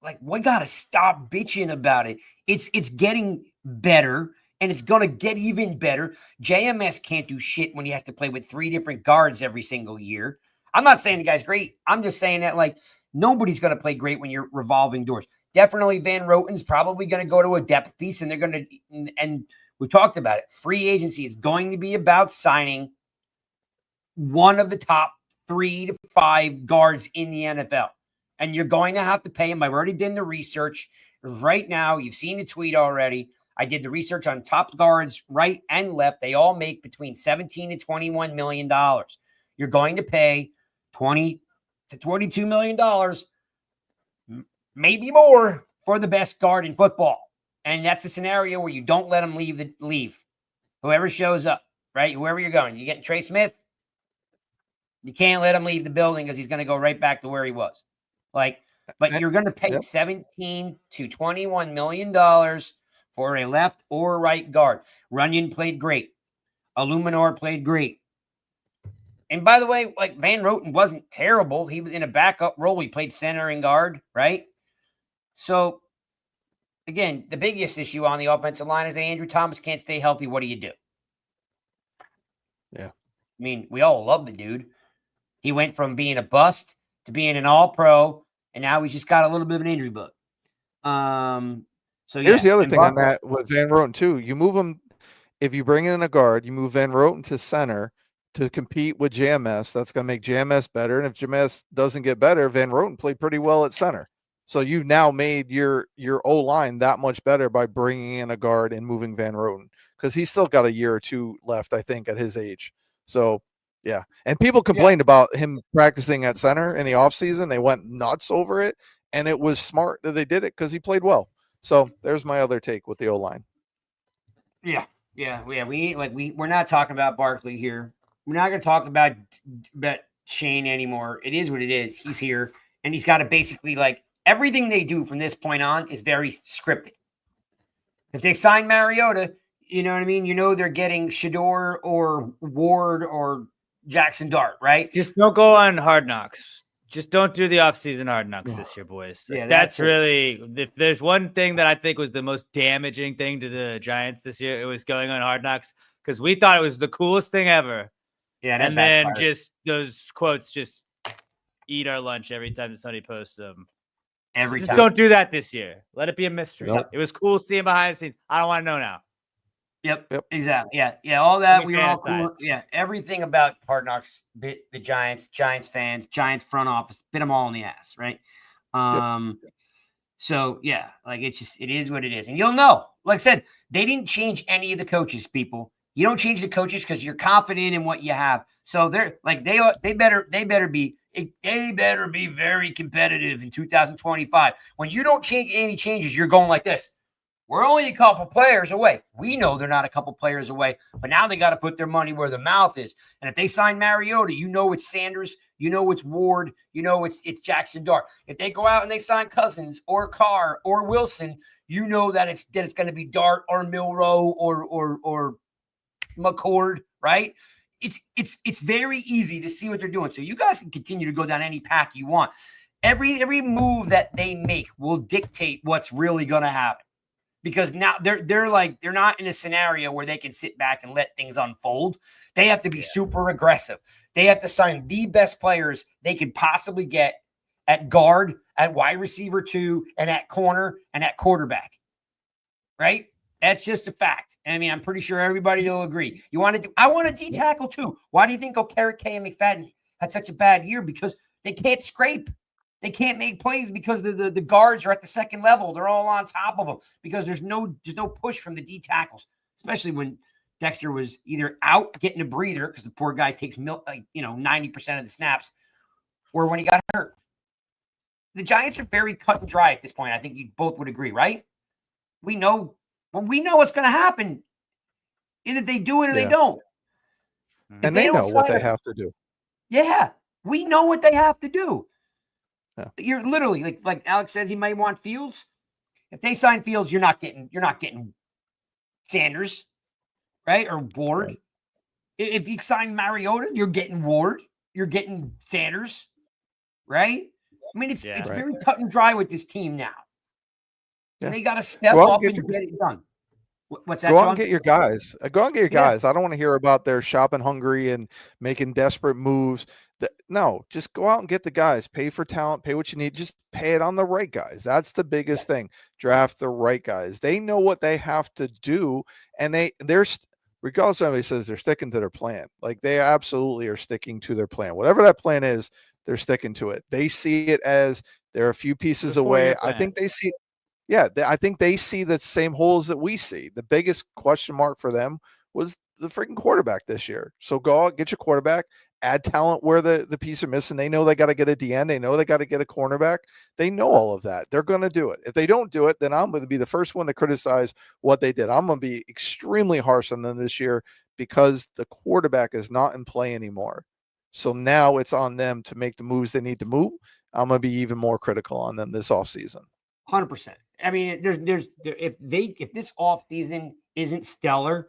like, we got to stop bitching about it. It's getting better, and it's going to get even better. JMS can't do shit when he has to play with 3 different guards every single year. I'm not saying the guy's great. I'm just saying that, like, nobody's going to play great when you're revolving doors. Definitely Van Roten's probably going to go to a depth piece, and they're going to – and we talked about it. Free agency is going to be about signing one of the top 3 to 5 guards in the NFL. And you're going to have to pay him. I've already done the research. Right now, you've seen the tweet already. I did the research on top guards, right and left. They all make between $17 and $21 million. You're going to pay $20 to $22 million, maybe more, for the best guard in football. And that's a scenario where you don't let him leave. Whoever shows up, right? Whoever you're going. You getting Trey Smith? You can't let him leave the building because he's going to go right back to where he was. But you're going to pay $17 to $21 million for a left or right guard. Runyon played great. Illuminor played great. And by the way, like, Van Roten wasn't terrible. He was in a backup role. He played center and guard, right? So, again, the biggest issue on the offensive line is that Andrew Thomas can't stay healthy. What do you do? Yeah. I mean, we all love the dude. He went from being a bust to being an all-pro, and now he's just got a little bit of an injury bug. So here's the other thing on that with Van Roten too. You move him, if you bring in a guard, you move Van Roten to center to compete with JMS. That's going to make JMS better. And if JMS doesn't get better, Van Roten played pretty well at center. So you've now made your O-line that much better by bringing in a guard and moving Van Roten, because he's still got a year or 2 left, I think, at his age. So yeah. And people complained about him practicing at center in the offseason. They went nuts over it. And it was smart that they did it because he played well. So there's my other take with the O-line. Yeah. We're not talking about Barkley here. We're not going to talk about Shane anymore. It is what it is. He's here, and he's got to basically, like, everything they do from this point on is very scripted. If they sign Mariota, you know what I mean? You know they're getting Shador or Ward or Jackson Dart, right? Just don't go on Hard Knocks. Just don't do the offseason Hard Knocks this year, boys. Yeah, that's really, if there's one thing that I think was the most damaging thing to the Giants this year, it was going on Hard Knocks, because we thought it was the coolest thing ever. Yeah, and then just those quotes just eat our lunch every time that somebody posts them. Every just time. Don't do that this year. Let it be a mystery. Yep. It was cool seeing behind the scenes. I don't want to know now. Yep, exactly. Yeah, all that. We were all cool. Yeah, everything about Hard Knocks bit the Giants fans, Giants front office, bit them all in the ass, right? So yeah, like, it is what it is. And you'll know, like I said, They didn't change any of the coaches, people. You don't change the coaches because you're confident in what you have. So they're like they better be very competitive in 2025. When you don't change any changes, you're going like this. We're only a couple players away. We know they're not a couple players away, but now they got to put their money where their mouth is. And if they sign Mariota, you know it's Sanders, you know it's Ward, you know it's Jackson Dart. If they go out and they sign Cousins or Carr or Wilson, you know that it's going to be Dart or Milroe or McCord, right? It's very easy to see what they're doing. So you guys can continue to go down any path you want. Every move that they make will dictate what's really going to happen. Because now they're not in a scenario where they can sit back and let things unfold. They have to be super aggressive. They have to sign the best players they could possibly get at guard, at wide receiver 2, and at corner and at quarterback. Right? That's just a fact. I mean, I'm pretty sure everybody will agree. I want a D tackle too. Why do you think O'Kerrick and McFadden had such a bad year? Because they can't scrape. They can't make plays because the guards are at the second level. They're all on top of them because there's no push from the D tackles, especially when Dexter was either out getting a breather because the poor guy takes 90% of the snaps, or when he got hurt. The Giants are very cut and dry at this point. I think you both would agree, right? We know what's going to happen. Either they do it or they don't. And they know what they have to do. Yeah, we know what they have to do. Yeah. You're literally like Alex says he might want Fields. If they sign Fields, you're not getting Sanders, right? Or Ward. Right. If you sign Mariota, you're getting Ward. You're getting Sanders, right? I mean, it's very cut and dry with this team now. Yeah. And they got to step up and get it done. What's that? Go out and get your guys. Go out and get your guys. I don't want to hear about their shopping hungry and making desperate moves. No, just go out and get the guys. Pay for talent. Pay what you need. Just pay it on the right guys. That's the biggest thing. Draft the right guys. They know what they have to do, and they're regardless of somebody says they're sticking to their plan. Like they absolutely are sticking to their plan. Whatever that plan is, they're sticking to it. They see it as they're a few pieces away. I think they see. Yeah, I think they see the same holes that we see. The biggest question mark for them was the freaking quarterback this year. So go out, get your quarterback, add talent where the piece are missing. They know they got to get a DN. They know they got to get a cornerback. They know all of that. They're going to do it. If they don't do it, then I'm going to be the first one to criticize what they did. I'm going to be extremely harsh on them this year because the quarterback is not in play anymore. So now it's on them to make the moves they need to move. I'm going to be even more critical on them this offseason. 100%. I mean, if this offseason isn't stellar,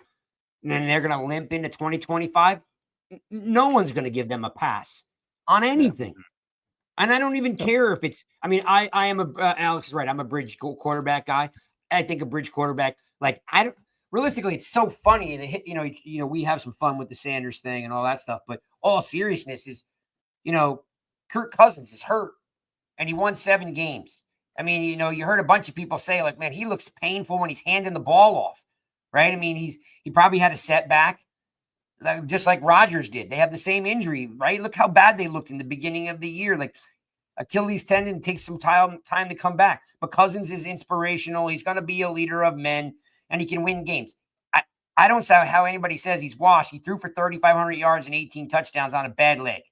then they're going to limp into 2025. No one's going to give them a pass on anything. And I don't even care if it's, I mean, I am Alex is right. I'm a bridge quarterback guy. I think a bridge quarterback, realistically, it's so funny. They hit, we have some fun with the Sanders thing and all that stuff, but all seriousness is, Kirk Cousins is hurt and he won 7 games. I mean, you heard a bunch of people say, like, man, he looks painful when he's handing the ball off, right? I mean, he probably had a setback, just like Rodgers did. They have the same injury, right? Look how bad they looked in the beginning of the year. Like, Achilles tendon takes some time to come back. But Cousins is inspirational. He's going to be a leader of men, and he can win games. I don't see how anybody says he's washed. He threw for 3,500 yards and 18 touchdowns on a bad leg.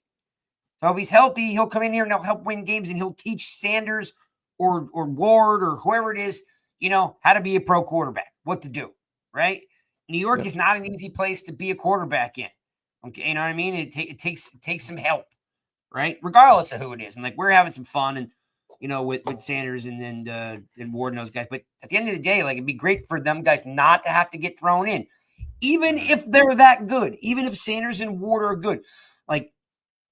So if he's healthy, he'll come in here and he'll help win games, and he'll teach Sanders or Ward or whoever it is, how to be a pro quarterback, what to do, right? New York is not an easy place to be a quarterback in. Okay, you know what I mean? It takes some help, right? Regardless of who it is. And we're having some fun and with Sanders and Ward and those guys. But at the end of the day, it'd be great for them guys not to have to get thrown in. Even if they're that good, even if Sanders and Ward are good.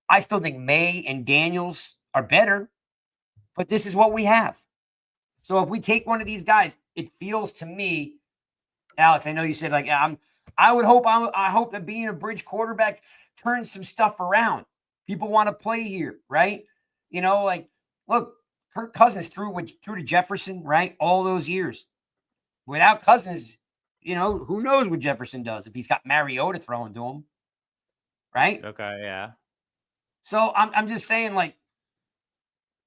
I still think May and Daniels are better. But this is what we have. So if we take one of these guys, it feels to me, Alex, I know you said I hope that being a bridge quarterback turns some stuff around. People want to play here, right? Look, Kirk Cousins threw to Jefferson, right? All those years. Without Cousins, who knows what Jefferson does if he's got Mariota throwing to him, right? Okay, yeah. So I'm just saying,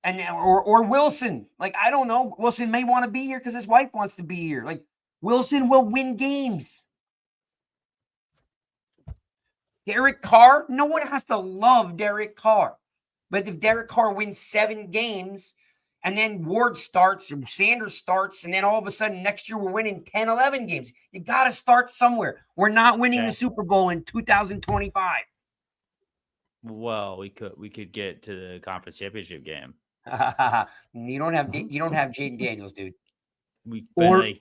or Wilson. I don't know. Wilson may want to be here because his wife wants to be here. Wilson will win games. Derek Carr, no one has to love Derek Carr. But if Derek Carr wins 7 games and then Ward starts or Sanders starts, and then all of a sudden next year we're winning 10, 11 games, you got to start somewhere. We're not winning the Super Bowl in 2025. Well, we could get to the conference championship game. You don't have Jaden Daniels, dude. You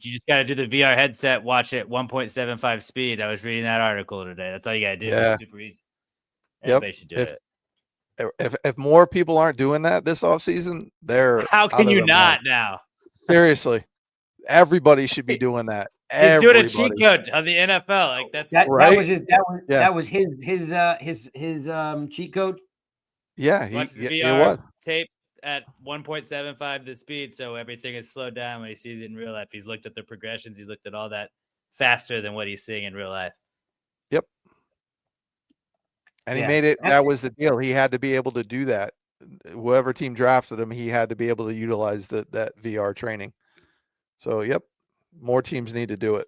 just got to do the VR headset, watch it 1.75 speed. I was reading that article today. That's all you got to do. Yeah. It's super easy. Everybody should do it. If more people aren't doing that this offseason, how can you not now? Seriously, everybody should be doing that. He's doing a cheat code on the NFL. Like that was his cheat code. Yeah, he VR was tape at 1.75 the speed, so everything is slowed down when he sees it in real life. He's looked at the progressions. He's looked at all that faster than what he's seeing in real life. Yep. And he made it. That was the deal. He had to be able to do that. Whoever team drafted him, he had to be able to utilize that VR training. So, yep, more teams need to do it.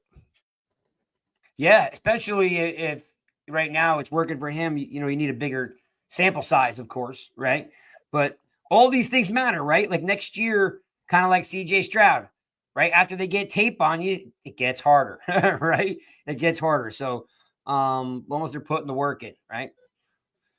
Yeah, especially if right now it's working for him. You need a bigger sample size, of course, right? But all these things matter, right? Like next year, kind of like CJ Stroud, right? After they get tape on you, it gets harder, right? It gets harder. So, long as they're putting the work in, right?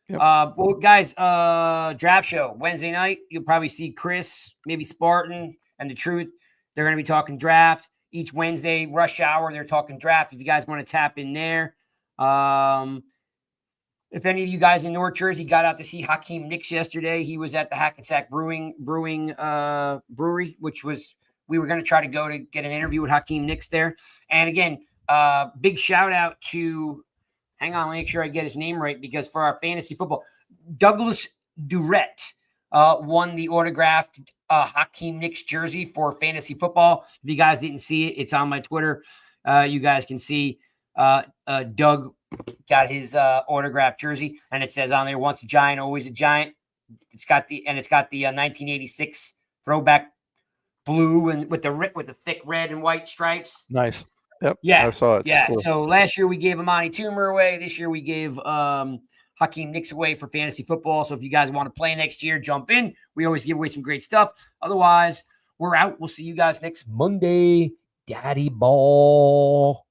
Yep. Well, guys, draft show Wednesday night. You'll probably see Chris, maybe Spartan, and the Truth. They're going to be talking draft each Wednesday, rush hour. They're talking draft. If you guys want to tap in there, if any of you guys in North Jersey got out to see Hakeem Nicks yesterday, he was at the Hackensack Brewery, which was we were going to try to go to get an interview with Hakeem Nicks there. And again, big shout out to. Hang on, make sure I get his name right because for our fantasy football, Douglas Durrett won the autographed Hakeem Nicks jersey for fantasy football. If you guys didn't see it, it's on my Twitter. You guys can see Doug got his autographed jersey, and it says on there, "Once a Giant, always a Giant." It's got the 1986 throwback blue and with the thick red and white stripes. Nice. Yep. Yeah. I saw it. Yeah. Cool. So last year we gave Amani Toomer away. This year we gave Hakeem Nicks away for fantasy football. So if you guys want to play next year, jump in. We always give away some great stuff. Otherwise, we're out. We'll see you guys next Monday. Daddy ball.